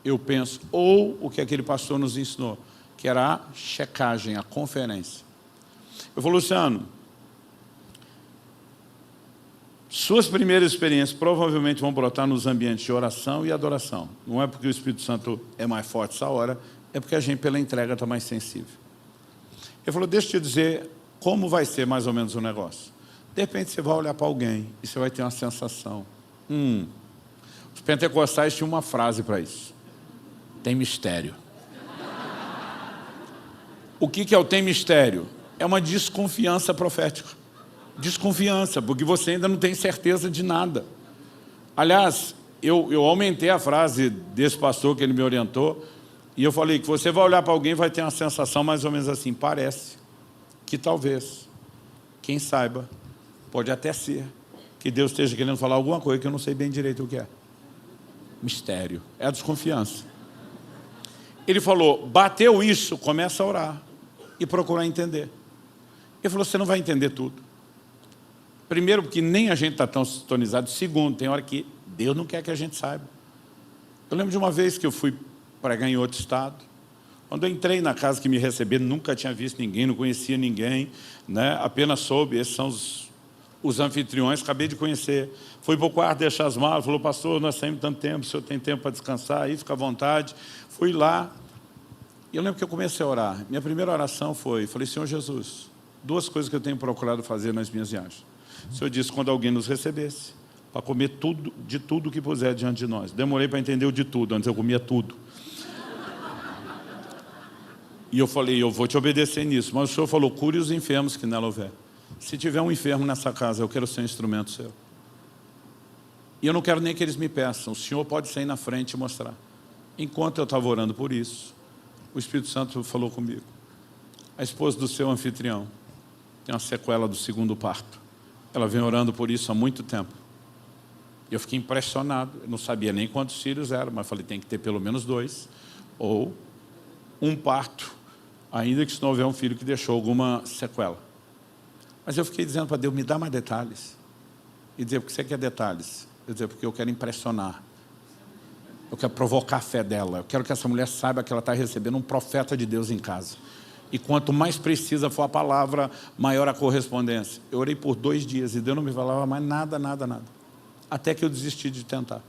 eu penso, ou o que aquele pastor nos ensinou, que era a checagem, a conferência. Eu falei, Luciano, suas primeiras experiências provavelmente vão brotar nos ambientes de oração e adoração. Não é porque o Espírito Santo é mais forte essa hora, é porque a gente pela entrega está mais sensível. Ele falou, deixa eu te dizer como vai ser mais ou menos o negócio. De repente você vai olhar para alguém e você vai ter uma sensação. Os pentecostais tinham uma frase para isso. Tem mistério. O que é o tem mistério? É uma desconfiança profética. Desconfiança, porque você ainda não tem certeza de nada. Aliás, eu aumentei a frase desse pastor que ele me orientou, e eu falei que você vai olhar para alguém e vai ter uma sensação mais ou menos assim, parece que talvez, quem saiba, pode até ser, que Deus esteja querendo falar alguma coisa que eu não sei bem direito o que é. Mistério, é a desconfiança. Ele falou, bateu isso, começa a orar e procurar entender. Ele falou, você não vai entender tudo. Primeiro, porque nem a gente está tão sintonizado. Segundo, tem hora que Deus não quer que a gente saiba. Eu lembro de uma vez que eu fui pregar em outro estado. Quando eu entrei na casa que me receberam, nunca tinha visto ninguém, não conhecia ninguém, né? Apenas soube, esses são os anfitriões, acabei de conhecer. Fui para o quarto deixar as malas, falou, pastor, nós saímos tanto tempo, o senhor tem tempo para descansar aí, fica à vontade. Fui lá, e eu lembro que eu comecei a orar. Minha primeira oração falei, Senhor Jesus, duas coisas que eu tenho procurado fazer nas minhas viagens. O Senhor disse, quando alguém nos recebesse, para comer tudo, de tudo que puser diante de nós. Demorei para entender o de tudo, antes eu comia tudo. E eu falei, eu vou te obedecer nisso. Mas o Senhor falou, cure os enfermos que nela houver. Se tiver um enfermo nessa casa, eu quero ser um instrumento seu. E eu não quero nem que eles me peçam. O Senhor pode sair na frente e mostrar. Enquanto eu estava orando por isso, o Espírito Santo falou comigo. A esposa do seu anfitrião tem uma sequela do segundo parto. Ela vem orando por isso há muito tempo. Eu fiquei impressionado. Eu não sabia nem quantos filhos eram, mas falei, tem que ter pelo menos 2. Ou um parto, ainda que se não houver um filho que deixou alguma sequela. Mas eu fiquei dizendo para Deus, me dá mais detalhes. E dizer, por que você quer detalhes? Eu dizer, porque eu quero impressionar. Eu quero provocar a fé dela. Eu quero que essa mulher saiba que ela está recebendo um profeta de Deus em casa. E quanto mais precisa for a palavra, maior a correspondência. Eu orei por 2 dias e Deus não me falava mais nada. Até que eu desisti de tentar.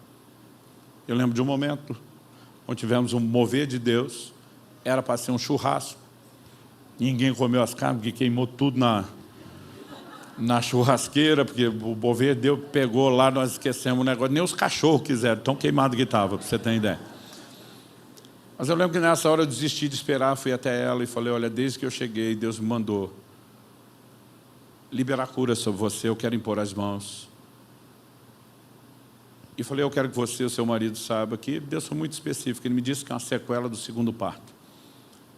Eu lembro de um momento onde tivemos um mover de Deus. Era para ser um churrasco. Ninguém comeu as carnes, porque queimou tudo na churrasqueira, porque o mover de Deus pegou lá, nós esquecemos o negócio. Nem os cachorros quiseram, tão queimado que estava, para você ter ideia. Mas eu lembro que nessa hora eu desisti de esperar, fui até ela e falei, olha, desde que eu cheguei, Deus me mandou liberar cura sobre você, eu quero impor as mãos. E falei, eu quero que você e o seu marido saibam que Deus foi muito específico, Ele me disse que é uma sequela do segundo parto.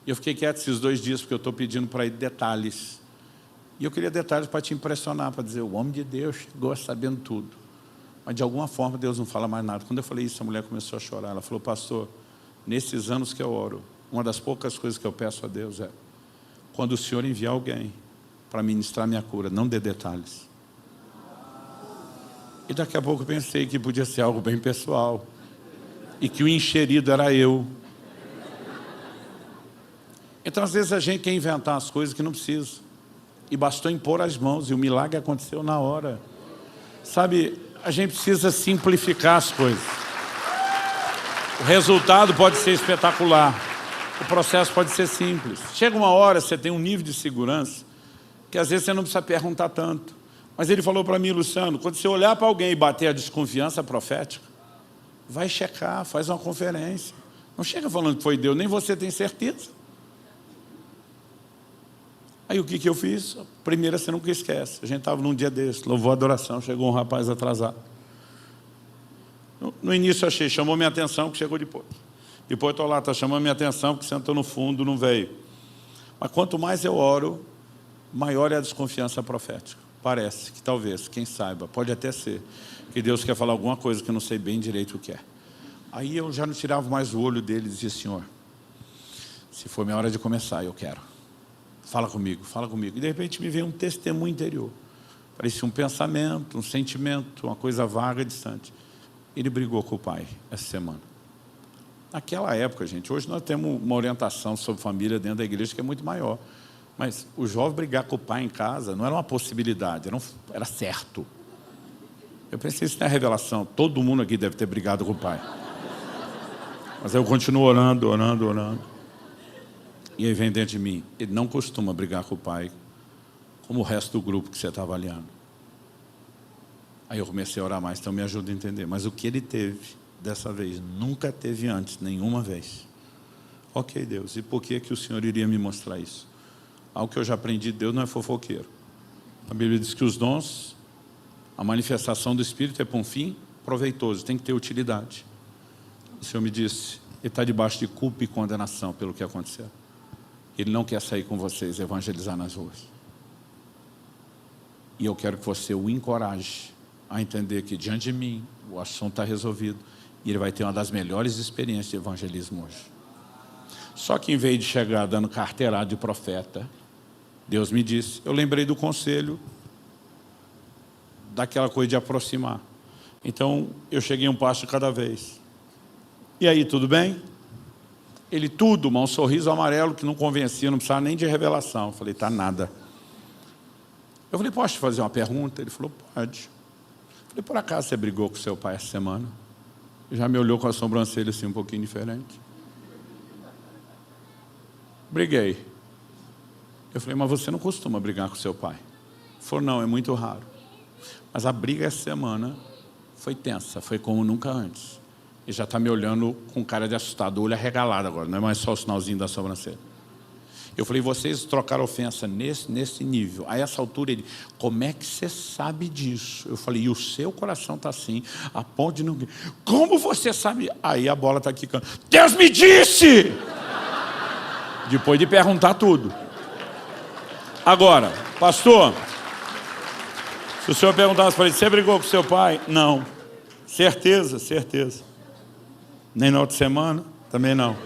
E eu fiquei quieto esses 2 dias, porque eu estou pedindo para ele detalhes. E eu queria detalhes para te impressionar, para dizer, o homem de Deus chegou sabendo tudo. Mas de alguma forma Deus não fala mais nada. Quando eu falei isso, a mulher começou a chorar. Ela falou, pastor, nesses anos que eu oro, uma das poucas coisas que eu peço a Deus é, quando o Senhor enviar alguém para ministrar minha cura, não dê detalhes. E daqui a pouco eu pensei que podia ser algo bem pessoal. E que o encherido era eu. Então às vezes a gente quer inventar as coisas que não precisa. E bastou impor as mãos e o milagre aconteceu na hora. Sabe, a gente precisa simplificar as coisas. O resultado pode ser espetacular. O processo pode ser simples. Chega uma hora, você tem um nível de segurança que às vezes você não precisa perguntar tanto. Mas ele falou para mim, Luciano, quando você olhar para alguém e bater a desconfiança profética, vai checar, faz uma conferência. Não chega falando que foi Deus, nem você tem certeza. Aí o que eu fiz? Primeiro, você nunca esquece. A gente estava num dia desse, louvou a adoração, chegou um rapaz atrasado. No início eu achei, chamou minha atenção, que chegou depois. Depois estou lá, está chamando minha atenção, que sentou no fundo, não veio. Mas quanto mais eu oro, maior é a desconfiança profética. Parece que talvez, quem saiba, pode até ser, que Deus quer falar alguma coisa que eu não sei bem direito o que é. Aí eu já não tirava mais o olho dele e dizia, Senhor, se for minha hora de começar, eu quero. Fala comigo, fala comigo. E de repente me veio um testemunho interior. Parecia um pensamento, um sentimento, uma coisa vaga, distante. Ele brigou com o pai essa semana. Naquela época, gente, hoje nós temos uma orientação sobre família dentro da igreja que é muito maior. Mas o jovem brigar com o pai em casa não era uma possibilidade, era certo. Eu pensei, isso não é revelação. Todo mundo aqui deve ter brigado com o pai. Mas eu continuo orando. E aí vem dentro de mim, ele não costuma brigar com o pai, como o resto do grupo que você está avaliando. Aí eu comecei a orar mais, então me ajuda a entender. Mas o que ele teve dessa vez, nunca teve antes, nenhuma vez. Ok, Deus, e por que o Senhor iria me mostrar isso? Algo que eu já aprendi, Deus não é fofoqueiro. A Bíblia diz que os dons, a manifestação do Espírito é para um fim proveitoso, tem que ter utilidade. O Senhor me disse, ele está debaixo de culpa e condenação pelo que aconteceu. Ele não quer sair com vocês, evangelizar nas ruas. E eu quero que você o encoraje a entender que diante de mim, o assunto está resolvido. E ele vai ter uma das melhores experiências de evangelismo hoje. Só que em vez de chegar dando carteirada de profeta, Deus me disse, eu lembrei do conselho, daquela coisa de aproximar. Então, eu cheguei um passo de cada vez. E aí, tudo bem? Ele tudo, mas um sorriso amarelo que não convencia, não precisava nem de revelação. Eu falei, tá nada. Eu falei, posso te fazer uma pergunta? Ele falou, pode. Eu falei, por acaso você brigou com seu pai essa semana? Ele já me olhou com a sobrancelha assim um pouquinho diferente. Briguei. Eu falei, mas você não costuma brigar com seu pai? Ele falou, não, é muito raro. Mas a briga essa semana foi tensa, foi como nunca antes. Ele já está me olhando com cara de assustado, olho arregalado agora, não é mais só o sinalzinho da sobrancelha. Eu falei, vocês trocaram ofensa nesse nível. A essa altura ele, como é que você sabe disso? Eu falei, e o seu coração está assim, a ponto de não... Como você sabe? Aí a bola está quicando. Deus me disse! Depois de perguntar tudo. Agora, pastor, se o senhor perguntasse para ele, você brigou com seu pai? Não. Certeza, certeza. Nem na outra semana? Também não.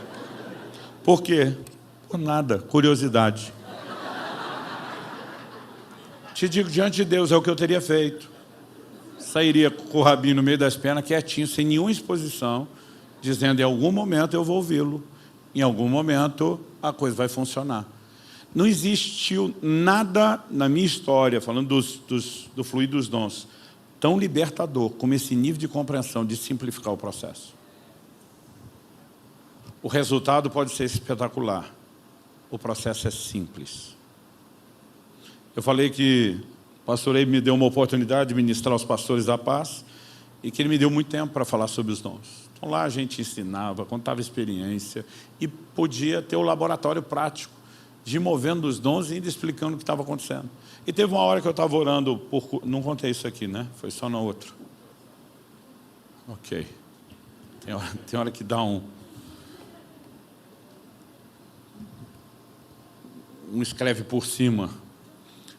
Por quê? Por nada, curiosidade. Te digo, diante de Deus, é o que eu teria feito. Sairia com o rabinho no meio das pernas, quietinho, sem nenhuma exposição, dizendo, em algum momento eu vou ouvi-lo. Em algum momento a coisa vai funcionar. Não existiu nada na minha história, falando do fluir dos dons, tão libertador como esse nível de compreensão, de simplificar o processo. O resultado pode ser espetacular. O processo é simples. Eu falei que o pastor Eibe me deu uma oportunidade de ministrar aos pastores da paz e que ele me deu muito tempo para falar sobre os dons. Então lá a gente ensinava, contava experiência e podia ter o laboratório prático de ir movendo os dons e indo explicando o que estava acontecendo. E teve uma hora que eu estava orando, não contei isso aqui, né? Foi só na outra. Ok. Tem hora que dá um escreve por cima.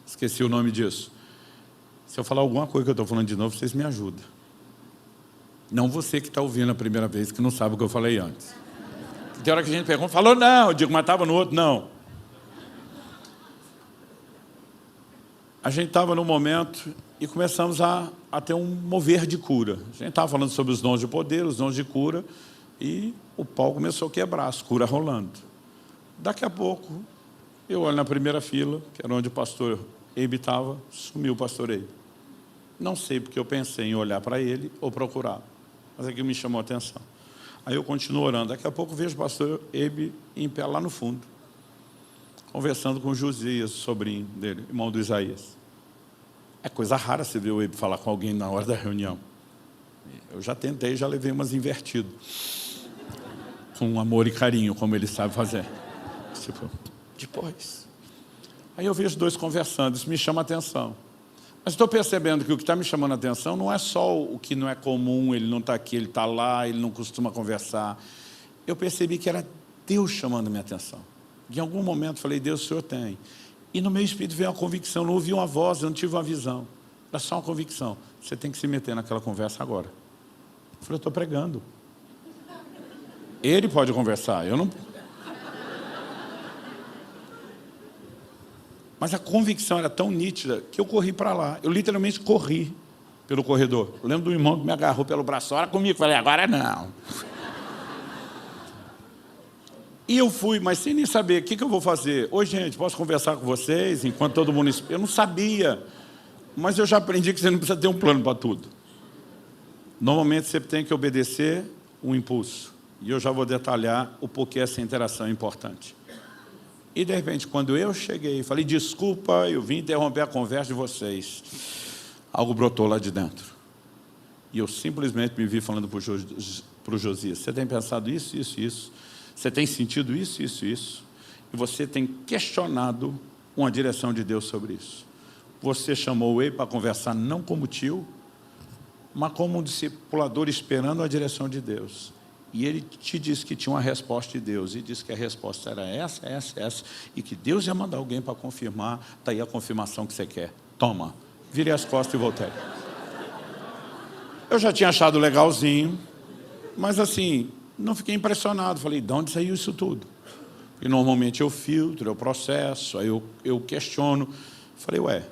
Esqueci o nome disso. Se eu falar alguma coisa que eu estou falando de novo, vocês me ajudam. Não você que está ouvindo a primeira vez, que não sabe o que eu falei antes. Tem hora que a gente pergunta, falou não, eu digo, mas estava no outro, não. A gente estava num momento e começamos a ter um mover de cura. A gente estava falando sobre os dons de poder, os dons de cura, e o pau começou a quebrar, as curas rolando. Daqui a pouco, eu olho na primeira fila, que era onde o pastor Eibe estava, sumiu o pastor Eibe. Não sei porque eu pensei em olhar para ele ou procurar, mas aquilo me chamou a atenção. Aí eu continuo orando. Daqui a pouco vejo o pastor Eibe em pé lá no fundo, conversando com o Josias, sobrinho dele, irmão do Isaías. É coisa rara você ver o Eibe falar com alguém na hora da reunião. Eu já tentei, já levei umas invertidas. Com amor e carinho, como ele sabe fazer. Tipo, depois. Aí eu vejo dois conversando, isso me chama a atenção. Mas estou percebendo que o que está me chamando a atenção não é só o que não é comum, ele não está aqui, ele está lá, ele não costuma conversar. Eu percebi que era Deus chamando a minha atenção. Em algum momento eu falei, Deus, o Senhor tem. E no meu espírito veio uma convicção, não ouvi uma voz, eu não tive uma visão. Era só uma convicção. Você tem que se meter naquela conversa agora. Eu falei, eu estou pregando. Ele pode conversar, eu não... Mas a convicção era tão nítida que eu corri para lá. Eu literalmente corri pelo corredor. Eu lembro do irmão que me agarrou pelo braço. Ora comigo. Falei, agora não. E eu fui, mas sem nem saber o que eu vou fazer. Oi, gente, posso conversar com vocês enquanto todo mundo... Eu não sabia. Mas eu já aprendi que você não precisa ter um plano para tudo. Normalmente você tem que obedecer o impulso. E eu já vou detalhar o porquê essa interação é importante. E, de repente, quando eu cheguei, falei, desculpa, eu vim interromper a conversa de vocês. Algo brotou lá de dentro. E eu simplesmente me vi falando para o Josias, você tem pensado isso, isso, isso? Você tem sentido isso, isso, isso? E você tem questionado uma direção de Deus sobre isso. Você chamou ele para conversar não como tio, mas como um discipulador esperando a direção de Deus. E ele te disse que tinha uma resposta de Deus, e disse que a resposta era essa, essa, essa, e que Deus ia mandar alguém para confirmar, está aí a confirmação que você quer. Toma, virei as costas e voltei. Eu já tinha achado legalzinho, mas assim, não fiquei impressionado. Falei, de onde saiu isso tudo? E normalmente eu filtro, eu processo, aí eu questiono. Falei, ué,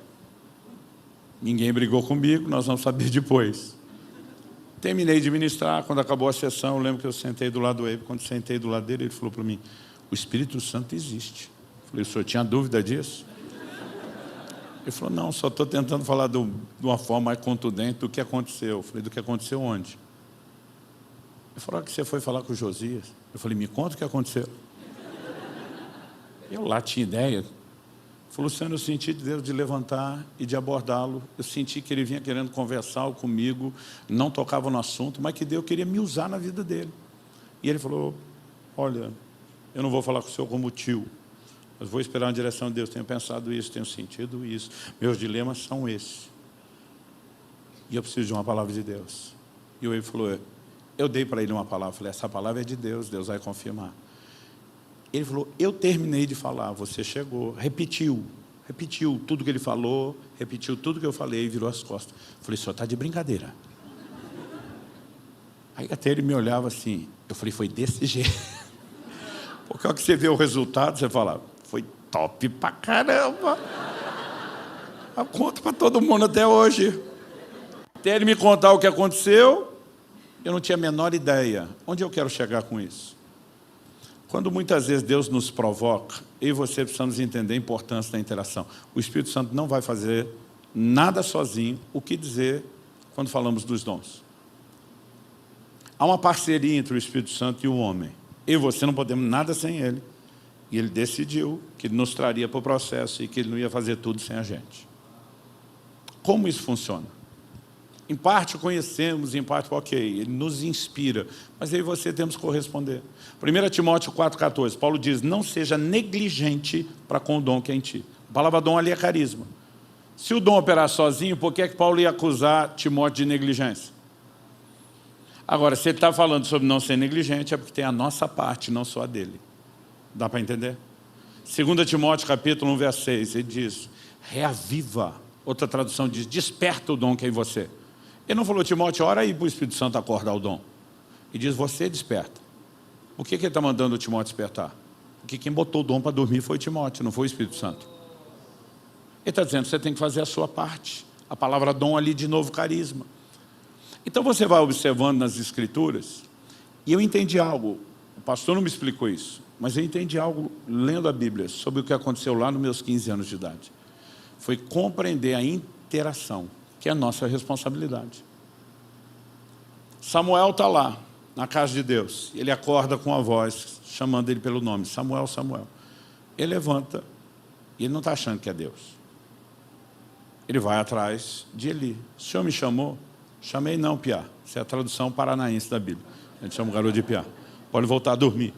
ninguém brigou comigo, nós vamos saber depois. Terminei de ministrar, quando acabou a sessão, eu lembro que eu sentei do lado dele. Quando sentei do lado dele, ele falou para mim, o Espírito Santo existe. Eu falei, o senhor tinha dúvida disso? Ele falou, não, só estou tentando falar de uma forma mais contundente do que aconteceu. Eu falei, do que aconteceu onde? Ele falou, que você foi falar com o Josias. Eu falei, me conta o que aconteceu. Eu lá tinha ideia. Falou, Luciano, eu senti de Deus de levantar e de abordá-lo. Eu senti que ele vinha querendo conversar comigo, não tocava no assunto, mas que Deus queria me usar na vida dele. E ele falou, olha, eu não vou falar com o senhor como tio, mas vou esperar na direção de Deus. Tenho pensado isso, tenho sentido isso. Meus dilemas são esses. E eu preciso de uma palavra de Deus. E ele falou, eu dei para ele uma palavra. Eu falei, essa palavra é de Deus, Deus vai confirmar. Ele falou, eu terminei de falar, você chegou, repetiu tudo que ele falou, repetiu tudo que eu falei e virou as costas. Eu falei, o senhor está de brincadeira. Aí até ele me olhava assim, eu falei, foi desse jeito. Porque ao que você vê o resultado, você fala, foi top pra caramba. Eu conto para todo mundo até hoje. Até ele me contar o que aconteceu, eu não tinha a menor ideia. Onde eu quero chegar com isso? Quando muitas vezes Deus nos provoca, eu e você precisamos entender a importância da interação. O Espírito Santo não vai fazer nada sozinho. O que dizer quando falamos dos dons? Há uma parceria entre o Espírito Santo e o homem. Eu e você não podemos nada sem ele. E ele decidiu que ele nos traria para o processo e que ele não ia fazer tudo sem a gente. Como isso funciona? Em parte conhecemos, em parte, ok, ele nos inspira, mas eu e você temos que corresponder. 1 Timóteo 4,14, Paulo diz, não seja negligente para com o dom que é em ti. A palavra dom ali é carisma. Se o dom operar sozinho, por que é que Paulo ia acusar Timóteo de negligência? Agora, se ele está falando sobre não ser negligente, é porque tem a nossa parte, não só a dele. Dá para entender? 2 Timóteo capítulo 1, verso 6, ele diz, reaviva. Outra tradução diz, desperta o dom que é em você. Ele não falou, Timóteo, ora aí para o Espírito Santo acordar o dom. E diz, você desperta. Por que ele está mandando o Timóteo despertar? Porque quem botou o dom para dormir foi Timóteo, não foi o Espírito Santo. Ele está dizendo, você tem que fazer a sua parte. A palavra dom ali, de novo, carisma. Então você vai observando nas Escrituras, e eu entendi algo, o pastor não me explicou isso, mas eu entendi algo lendo a Bíblia, sobre o que aconteceu lá nos meus 15 anos de idade. Foi compreender a interação, que é a nossa responsabilidade. Samuel está lá, na casa de Deus, ele acorda com a voz, chamando ele pelo nome, Samuel, Samuel. Ele levanta, e ele não está achando que é Deus. Ele vai atrás de Eli. O senhor me chamou? Chamei não, Piá. Essa é a tradução paranaense da Bíblia. A gente chama o garoto de Piá. Pode voltar a dormir.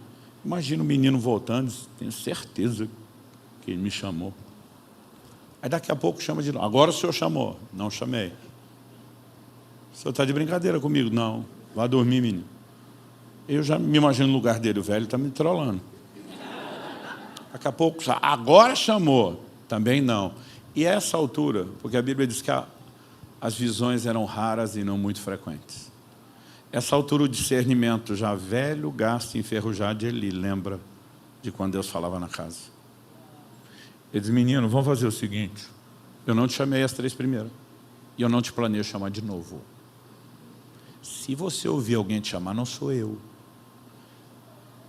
Imagina o menino voltando, tenho certeza que ele me chamou. Aí daqui a pouco chama de novo. Agora o senhor chamou. Não chamei. O senhor está de brincadeira comigo? Não. Vá dormir, menino. Eu já me imagino no lugar dele. O velho está me trollando. Daqui a pouco, agora chamou. Também não. E a essa altura, porque a Bíblia diz que as visões eram raras e não muito frequentes. Essa altura o discernimento já velho, gasto e enferrujado de Eli, lembra de quando Deus falava na casa. Ele diz, menino, vamos fazer o seguinte, eu não te chamei as 3 primeiras, e eu não te planejo chamar de novo. Se você ouvir alguém te chamar, não sou eu.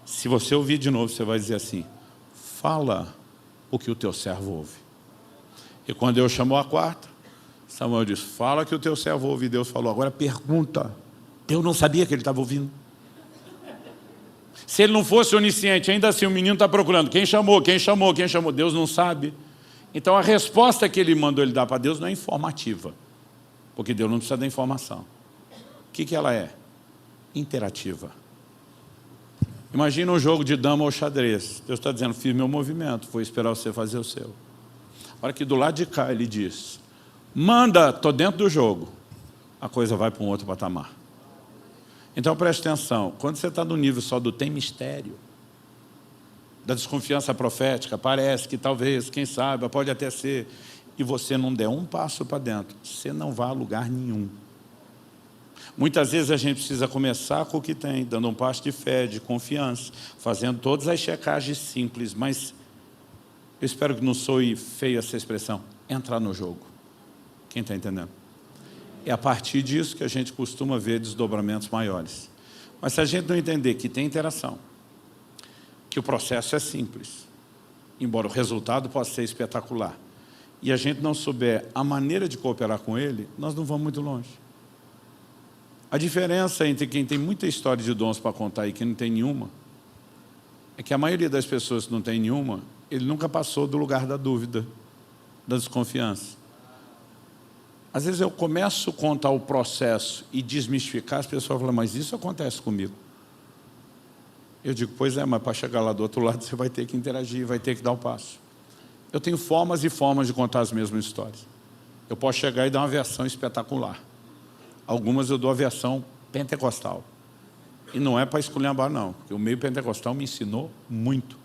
Se você ouvir de novo, você vai dizer assim, fala o que o teu servo ouve. E quando Deus chamou a 4ª, Samuel disse, fala que o teu servo ouve. E Deus falou, agora pergunta. Eu não sabia que ele estava ouvindo. Se ele não fosse onisciente, ainda assim o menino está procurando. Quem chamou, quem chamou, quem chamou? Deus não sabe. Então a resposta que ele mandou ele dar para Deus não é informativa. Porque Deus não precisa da informação. O que ela é? Interativa. Imagina um jogo de dama ou xadrez. Deus está dizendo, fiz meu movimento, vou esperar você fazer o seu. A hora que do lado de cá ele diz, manda, estou dentro do jogo, a coisa vai para um outro patamar. Então preste atenção, quando você está no nível só do tem mistério, da desconfiança profética, parece que talvez, quem sabe, pode até ser, e você não der um passo para dentro, você não vai a lugar nenhum. Muitas vezes a gente precisa começar com o que tem, dando um passo de fé, de confiança, fazendo todas as checagens simples, mas eu espero que não soe feio essa expressão, entrar no jogo. Quem está entendendo? É a partir disso que a gente costuma ver desdobramentos maiores. Mas se a gente não entender que tem interação, que o processo é simples, embora o resultado possa ser espetacular, e a gente não souber a maneira de cooperar com ele, nós não vamos muito longe. A diferença entre quem tem muita história de dons para contar e quem não tem nenhuma, é que a maioria das pessoas que não tem nenhuma, ele nunca passou do lugar da dúvida, da desconfiança. Às vezes eu começo a contar o processo e desmistificar, as pessoas falam, mas isso acontece comigo. Eu digo, pois é, mas para chegar lá do outro lado você vai ter que interagir, vai ter que dar o passo. Eu tenho formas e formas de contar as mesmas histórias. Eu posso chegar e dar uma versão espetacular. Algumas eu dou a versão pentecostal. E não é para esculhambar não, porque o meio pentecostal me ensinou muito.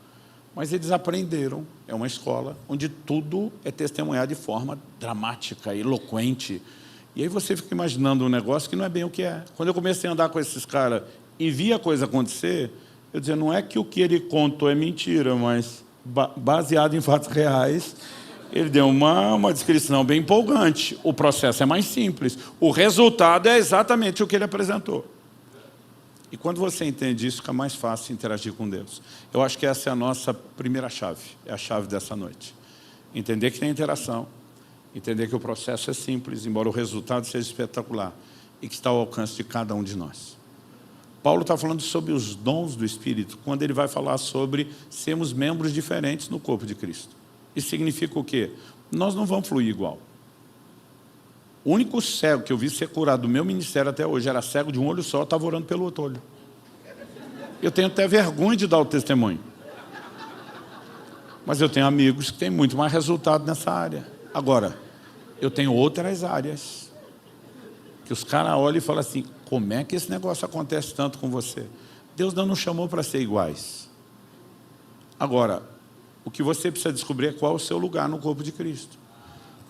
Mas eles aprenderam, é uma escola onde tudo é testemunhado de forma dramática, eloquente. E aí você fica imaginando um negócio que não é bem o que é. Quando eu comecei a andar com esses caras e vi a coisa acontecer, eu dizia, não é que o que ele contou é mentira, mas baseado em fatos reais, ele deu uma descrição bem empolgante. O processo é mais simples. O resultado é exatamente o que ele apresentou. E quando você entende isso, fica mais fácil interagir com Deus. Eu acho que essa é a nossa primeira chave, é a chave dessa noite. Entender que tem interação, entender que o processo é simples, embora o resultado seja espetacular, e que está ao alcance de cada um de nós. Paulo está falando sobre os dons do Espírito, quando ele vai falar sobre sermos membros diferentes no corpo de Cristo. Isso significa o quê? Nós não vamos fluir igual. O único cego que eu vi ser curado do meu ministério até hoje era cego de um olho só, estava orando pelo outro olho. Eu tenho até vergonha de dar o testemunho. Mas eu tenho amigos que têm muito mais resultado nessa área. Agora, eu tenho outras áreas que os caras olham e falam assim, como é que esse negócio acontece tanto com você? Deus não nos chamou para ser iguais. Agora, o que você precisa descobrir é qual é o seu lugar no corpo de Cristo.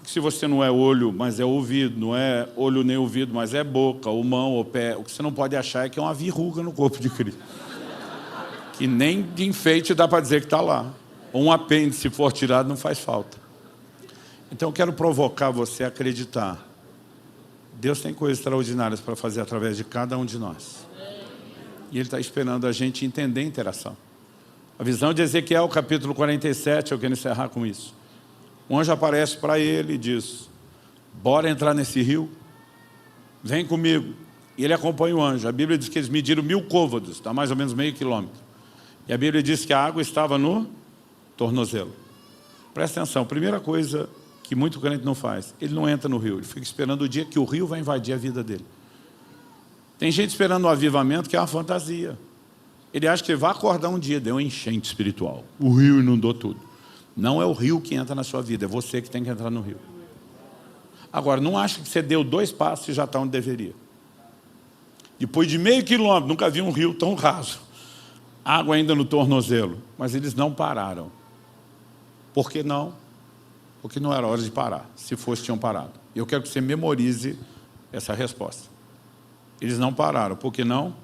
Porque se você não é olho, mas é ouvido, não é olho nem ouvido, mas é boca, ou mão, ou pé, o que você não pode achar é que é uma verruga no corpo de Cristo. Que nem de enfeite dá para dizer que está lá. Ou um apêndice, se for tirado, não faz falta. Então eu quero provocar você a acreditar. Deus tem coisas extraordinárias para fazer através de cada um de nós. E Ele está esperando a gente entender a interação. A visão de Ezequiel, capítulo 47, eu quero encerrar com isso. Um anjo aparece para ele e diz, bora entrar nesse rio? Vem comigo. E ele acompanha o anjo. A Bíblia diz que eles mediram 1000 côvados, dá mais ou menos meio quilômetro. E a Bíblia diz que a água estava no tornozelo. Presta atenção, primeira coisa que muito crente não faz, ele não entra no rio, ele fica esperando o dia que o rio vai invadir a vida dele. Tem gente esperando um avivamento que é uma fantasia. Ele acha que ele vai acordar um dia, deu uma enchente espiritual. O rio inundou tudo. Não é o rio que entra na sua vida, é você que tem que entrar no rio. Agora, não acha que você deu 2 passos e já está onde deveria. Depois de meio quilômetro, nunca vi um rio tão raso. Água ainda no tornozelo. Mas eles não pararam. Por que não? Porque não era hora de parar. Se fosse, tinham parado. Eu quero que você memorize essa resposta. Eles não pararam. Por que não?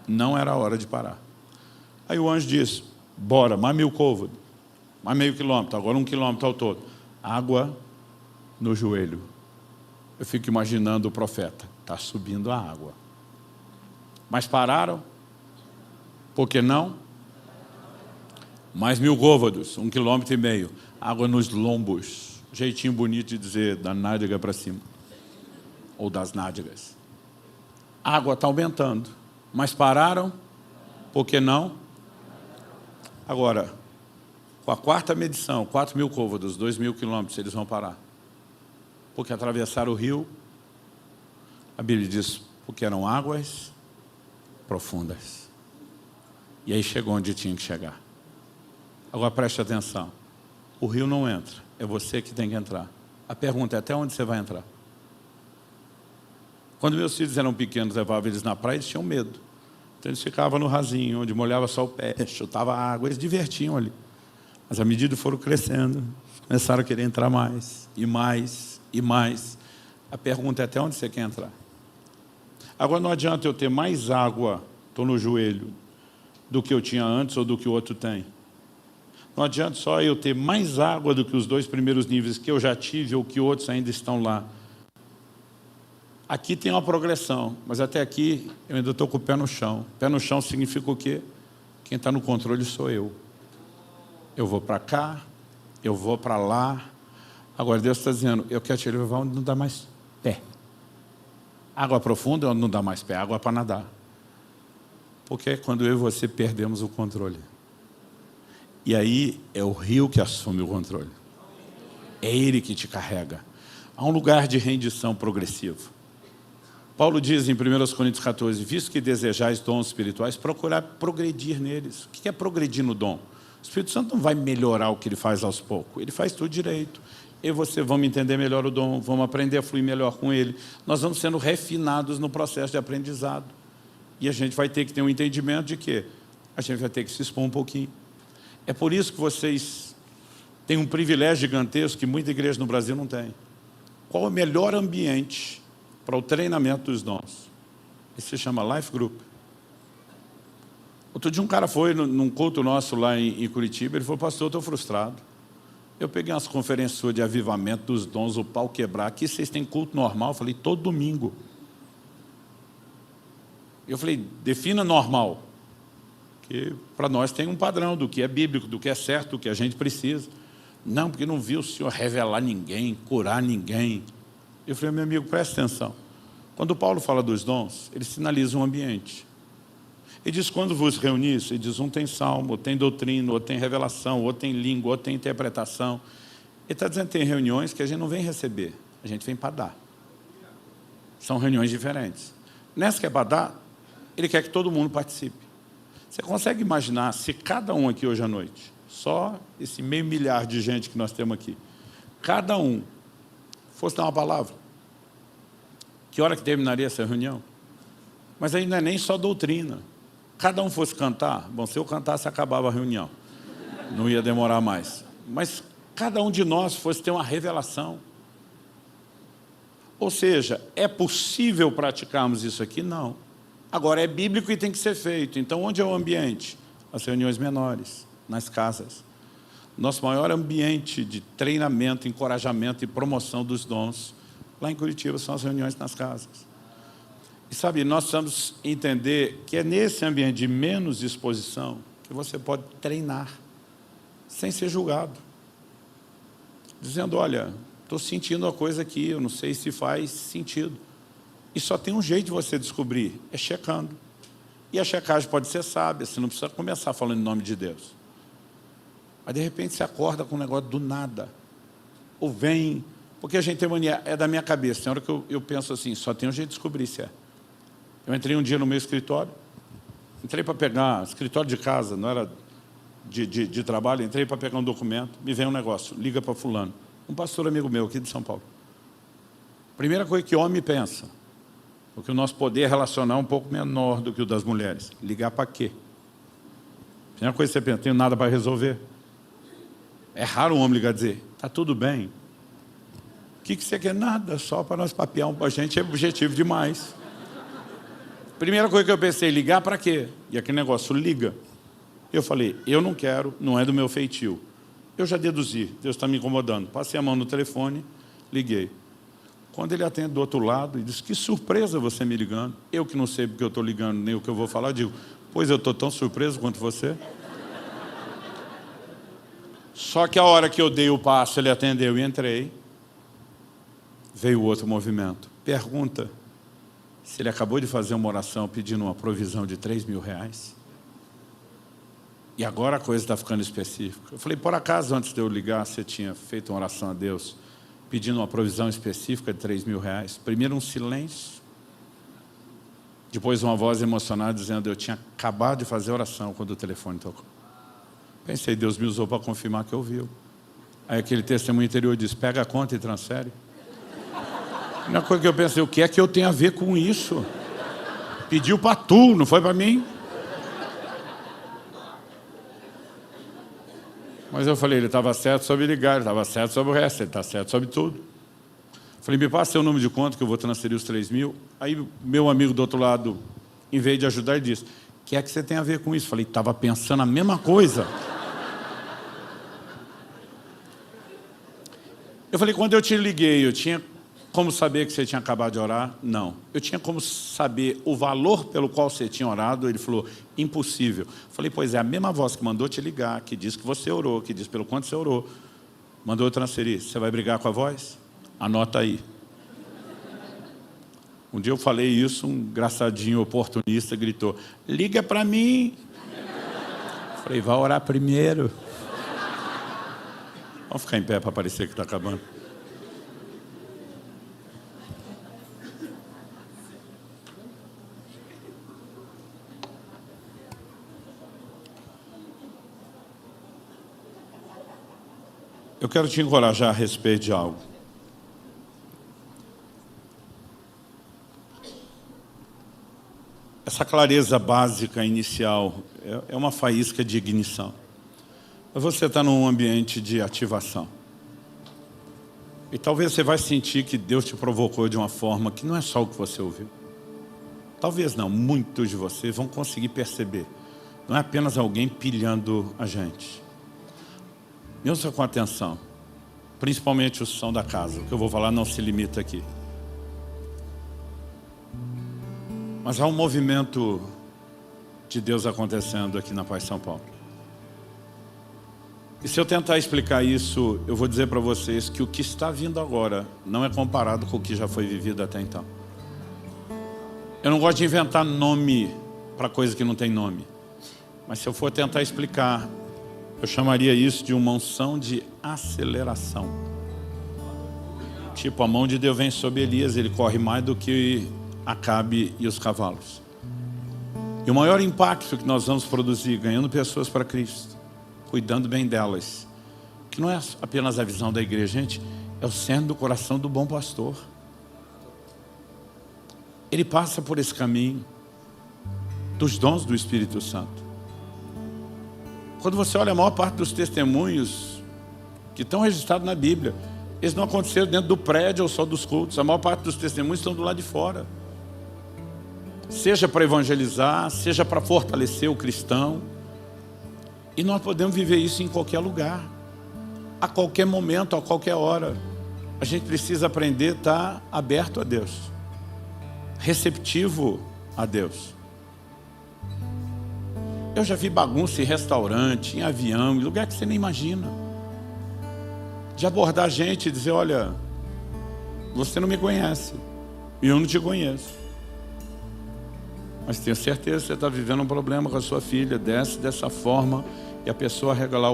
Não era hora de parar. Aí o anjo disse, bora, mais 1000 côvados, mais meio quilômetro, agora 1 quilômetro ao todo. Água no joelho. Eu fico imaginando o profeta. Está subindo a água. Mas pararam? Por que não? Mais 1000 côvados, 1,5 quilômetro. Água nos lombos. Jeitinho bonito de dizer, da nádega para cima. Ou das nádegas. A água está aumentando. Mas pararam? Por que não? Agora, com a 4ª medição, 4.000 côvados, 2.000 quilômetros, eles vão parar. Porque atravessaram o rio. A Bíblia diz, porque eram águas profundas. E aí chegou onde tinha que chegar. Agora preste atenção. O rio não entra, é você que tem que entrar. A pergunta é, até onde você vai entrar? Quando meus filhos eram pequenos, levava eles na praia, eles tinham medo. Então eles ficavam no rasinho, onde molhava só o pé, chutava a água, eles divertiam ali. Mas à medida que foram crescendo, começaram a querer entrar mais, e mais, e mais. A pergunta é, até onde você quer entrar? Agora não adianta eu ter mais água, estou no joelho, do que eu tinha antes ou do que o outro tem. Não adianta só eu ter mais água do que os 2 primeiros níveis que eu já tive ou que outros ainda estão lá. Aqui tem uma progressão, mas até aqui eu ainda estou com o pé no chão. Pé no chão significa o quê? Quem está no controle sou eu. Eu vou para cá, eu vou para lá. Agora Deus está dizendo, eu quero te levar onde não dá mais pé. Água profunda é onde não dá mais pé, água para nadar. Porque é quando eu e você perdemos o controle. E aí é o rio que assume o controle. É ele que te carrega. Há um lugar de rendição progressivo. Paulo diz em 1 Coríntios 14, visto que desejais dons espirituais, procurar progredir neles. O que é progredir no dom? O Espírito Santo não vai melhorar o que ele faz aos poucos. Ele faz tudo direito. Eu e você vamos entender melhor o dom, vamos aprender a fluir melhor com ele. Nós vamos sendo refinados no processo de aprendizado. E a gente vai ter que ter um entendimento de que a gente vai ter que se expor um pouquinho. É por isso que vocês têm um privilégio gigantesco que muita igreja no Brasil não tem. Qual é o melhor ambiente para o treinamento dos dons? Isso se chama Life Group. Outro dia um cara foi num culto nosso lá em Curitiba, ele falou, pastor, eu estou frustrado. Eu peguei umas conferências suas de avivamento dos dons, o pau quebrar. Aqui vocês têm culto normal? Eu falei, todo domingo. Eu falei, defina normal. Porque para nós tem um padrão do que é bíblico, do que é certo, do que a gente precisa. Não, porque não viu o Senhor revelar ninguém, curar ninguém. Eu falei, meu amigo, presta atenção. Quando Paulo fala dos dons, ele sinaliza um ambiente. Ele diz, quando vos reunis, ele diz, um tem salmo, outro tem doutrina, outro tem revelação, outro tem língua, outro tem interpretação. Ele está dizendo que tem reuniões que a gente não vem receber, a gente vem para dar. São reuniões diferentes. Nessa que é para dar, ele quer que todo mundo participe. Você consegue imaginar se cada um aqui hoje à noite, só esse 500 mil de gente que nós temos aqui, cada um fosse dar uma palavra? Que hora que terminaria essa reunião? Mas aí não é nem só doutrina. Cada um fosse cantar, bom, se eu cantasse acabava a reunião. Não ia demorar mais. Mas cada um de nós fosse ter uma revelação. Ou seja, é possível praticarmos isso aqui? Não. Agora, é bíblico e tem que ser feito. Então, onde é o ambiente? As reuniões menores, nas casas. Nosso maior ambiente de treinamento, encorajamento e promoção dos dons, lá em Curitiba, são as reuniões nas casas. E sabe, nós precisamos entender que é nesse ambiente de menos exposição que você pode treinar, sem ser julgado. Dizendo, olha, estou sentindo uma coisa aqui, eu não sei se faz sentido. E só tem um jeito de você descobrir, é checando. E a checagem pode ser sábia, você não precisa começar falando em nome de Deus. Mas de repente você acorda com um negócio do nada. Ou vem, porque a gente tem mania, é da minha cabeça. Tem hora que eu penso assim, só tem um jeito de descobrir se é. Eu entrei um dia no meu escritório, entrei para pegar, escritório de casa, não era de trabalho, entrei para pegar um documento, me vem um negócio, liga para fulano. Um pastor amigo meu aqui de São Paulo. Primeira coisa que homem pensa, porque o nosso poder relacional é um pouco menor do que o das mulheres. Ligar para quê? Primeira coisa que você pensa, tenho nada para resolver. É raro o homem ligar e dizer, está tudo bem. O que você quer? Nada, só para nós papear para a gente é objetivo demais. Primeira coisa que eu pensei, ligar para quê? E aquele negócio, liga. Eu falei, eu não quero, não é do meu feitio. Eu já deduzi, Deus está me incomodando. Passei a mão no telefone, liguei. Quando ele atende do outro lado, ele disse, que surpresa você me ligando. Eu que não sei porque eu estou ligando, nem o que eu vou falar, digo, pois eu estou tão surpreso quanto você. Só que a hora que eu dei o passo, ele atendeu e entrei. Veio outro movimento. Pergunta se ele acabou de fazer uma oração pedindo uma provisão de R$3.000. E agora a coisa está ficando específica. Eu falei, por acaso, antes de eu ligar, você tinha feito uma oração a Deus pedindo uma provisão específica de R$3.000? Primeiro um silêncio. Depois uma voz emocionada dizendo, eu tinha acabado de fazer a oração quando o telefone tocou. Pensei, Deus me usou para confirmar que ouviu. Aí aquele testemunho interior diz, pega a conta e transfere. A primeira coisa que eu pensei, o que é que eu tenho a ver com isso? Pediu para tu, não foi para mim? Mas eu falei, ele estava certo sobre ligar, ele estava certo sobre o resto, ele está certo sobre tudo. Falei, me passa seu número de conta que eu vou transferir os 3.000. Aí meu amigo do outro lado, em vez de ajudar, ele disse, o que é que você tem a ver com isso? Falei, estava pensando a mesma coisa. Eu falei, quando eu te liguei, eu tinha como saber que você tinha acabado de orar? Não. Eu tinha como saber o valor pelo qual você tinha orado? Ele falou, impossível. Falei, pois é, a mesma voz que mandou te ligar, que disse que você orou, que disse pelo quanto você orou, mandou eu transferir. Você vai brigar com a voz? Anota aí. Um dia eu falei isso, um engraçadinho oportunista gritou, liga para mim. Falei, vai orar primeiro. Vamos ficar em pé para parecer que está acabando. Eu quero te encorajar a respeito de algo. Essa clareza básica inicial é uma faísca de ignição. Mas você está num ambiente de ativação. E talvez você vai sentir que Deus te provocou de uma forma que não é só o que você ouviu. Talvez não, muitos de vocês vão conseguir perceber. Não é apenas alguém pilhando a gente. Me ouça com atenção, principalmente o som da casa. O que eu vou falar não se limita aqui. Mas há um movimento de Deus acontecendo aqui na Paz São Paulo. E se eu tentar explicar isso, eu vou dizer para vocês que o que está vindo agora não é comparado com o que já foi vivido até então. Eu não gosto de inventar nome para coisa que não tem nome. Mas se eu for tentar explicar, eu chamaria isso de uma unção de aceleração. Tipo, a mão de Deus vem sobre Elias, ele corre mais do que Acabe e os cavalos. E o maior impacto que nós vamos produzir, ganhando pessoas para Cristo, cuidando bem delas, que não é apenas a visão da igreja, gente, é o cerne do coração do bom pastor. Ele passa por esse caminho dos dons do Espírito Santo. Quando você olha a maior parte dos testemunhos que estão registrados na Bíblia, eles não aconteceram dentro do prédio ou só dos cultos. A maior parte dos testemunhos estão do lado de fora. Seja para evangelizar, seja para fortalecer o cristão. E nós podemos viver isso em qualquer lugar, a qualquer momento, a qualquer hora. A gente precisa aprender a estar aberto a Deus, receptivo a Deus. Eu já vi bagunça em restaurante, em avião, em lugar que você nem imagina. De abordar a gente e dizer, olha, você não me conhece, e eu não te conheço. Mas tenho certeza que você está vivendo um problema com a sua filha, desce dessa forma, e a pessoa arregalar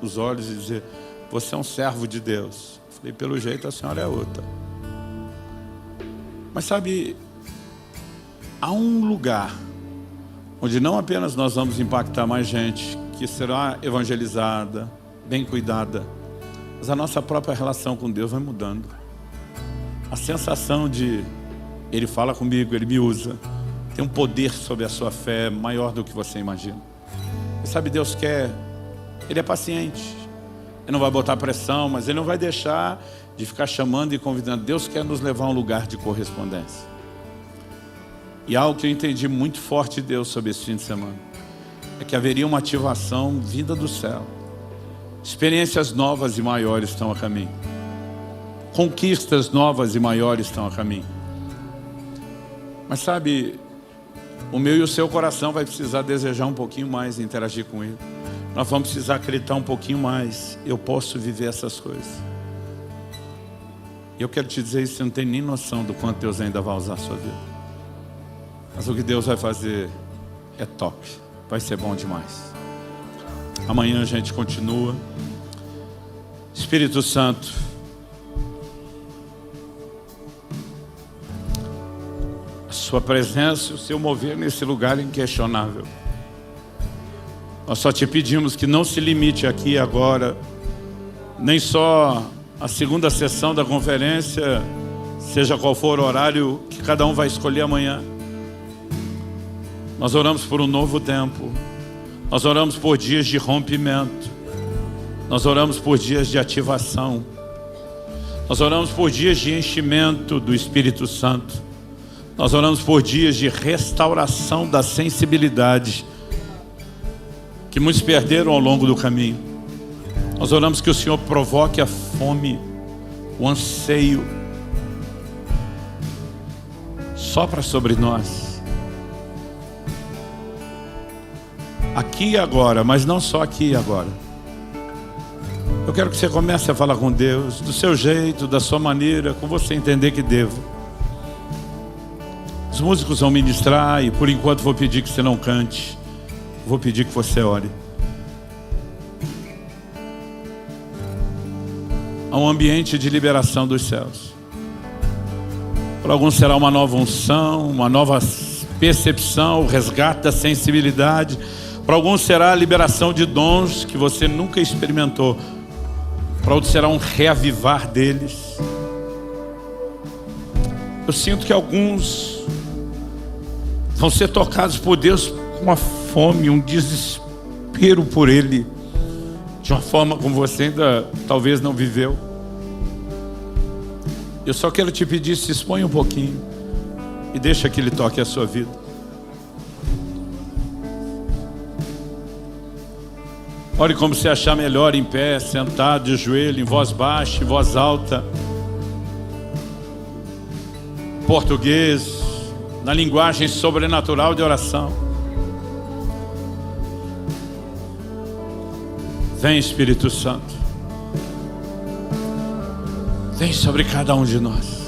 os olhos e dizer, você é um servo de Deus. Eu falei, pelo jeito a senhora é outra. Mas sabe, há um lugar onde não apenas nós vamos impactar mais gente, que será evangelizada, bem cuidada, mas a nossa própria relação com Deus vai mudando. A sensação de, Ele fala comigo, Ele me usa, tem um poder sobre a sua fé maior do que você imagina. E sabe, Deus quer, Ele é paciente, Ele não vai botar pressão, mas Ele não vai deixar de ficar chamando e convidando. Deus quer nos levar a um lugar de correspondência. E algo que eu entendi muito forte de Deus sobre esse fim de semana é que haveria uma ativação vinda do céu. Experiências novas e maiores estão a caminho. Conquistas novas e maiores estão a caminho. Mas sabe, o meu e o seu coração vai precisar desejar um pouquinho mais e interagir com Ele. Nós vamos precisar acreditar um pouquinho mais. Eu posso viver essas coisas. E eu quero te dizer isso, você não tem nem noção do quanto Deus ainda vai usar a sua vida. Mas o que Deus vai fazer é top. Vai ser bom demais. Amanhã a gente continua. Espírito Santo, a sua presença, o seu mover nesse lugar inquestionável. Nós só te pedimos que não se limite aqui e agora, nem só a segunda sessão da conferência, seja qual for o horário que cada um vai escolher amanhã. Nós oramos por um novo tempo. Nós oramos por dias de rompimento. Nós oramos por dias de ativação. Nós oramos por dias de enchimento do Espírito Santo. Nós oramos por dias de restauração da sensibilidade que muitos perderam ao longo do caminho. Nós oramos que o Senhor provoque a fome, o anseio, sopra sobre nós. Aqui e agora, mas não só aqui e agora. Eu quero que você comece a falar com Deus, do seu jeito, da sua maneira, como você entender que devo. Os músicos vão ministrar e por enquanto vou pedir que você não cante. Vou pedir que você ore. Há um ambiente de liberação dos céus. Para alguns será uma nova unção, uma nova percepção, o resgate da sensibilidade. Para alguns será a liberação de dons que você nunca experimentou. Para outros será um reavivar deles. Eu sinto que alguns vão ser tocados por Deus com uma fome, um desespero por Ele, de uma forma como você ainda talvez não viveu. Eu só quero te pedir, se expõe um pouquinho e deixa que Ele toque a sua vida. Ore como se achar melhor, em pé, sentado, de joelho, em voz baixa, em voz alta. Português, na linguagem sobrenatural de oração. Vem, Espírito Santo. Vem sobre cada um de nós.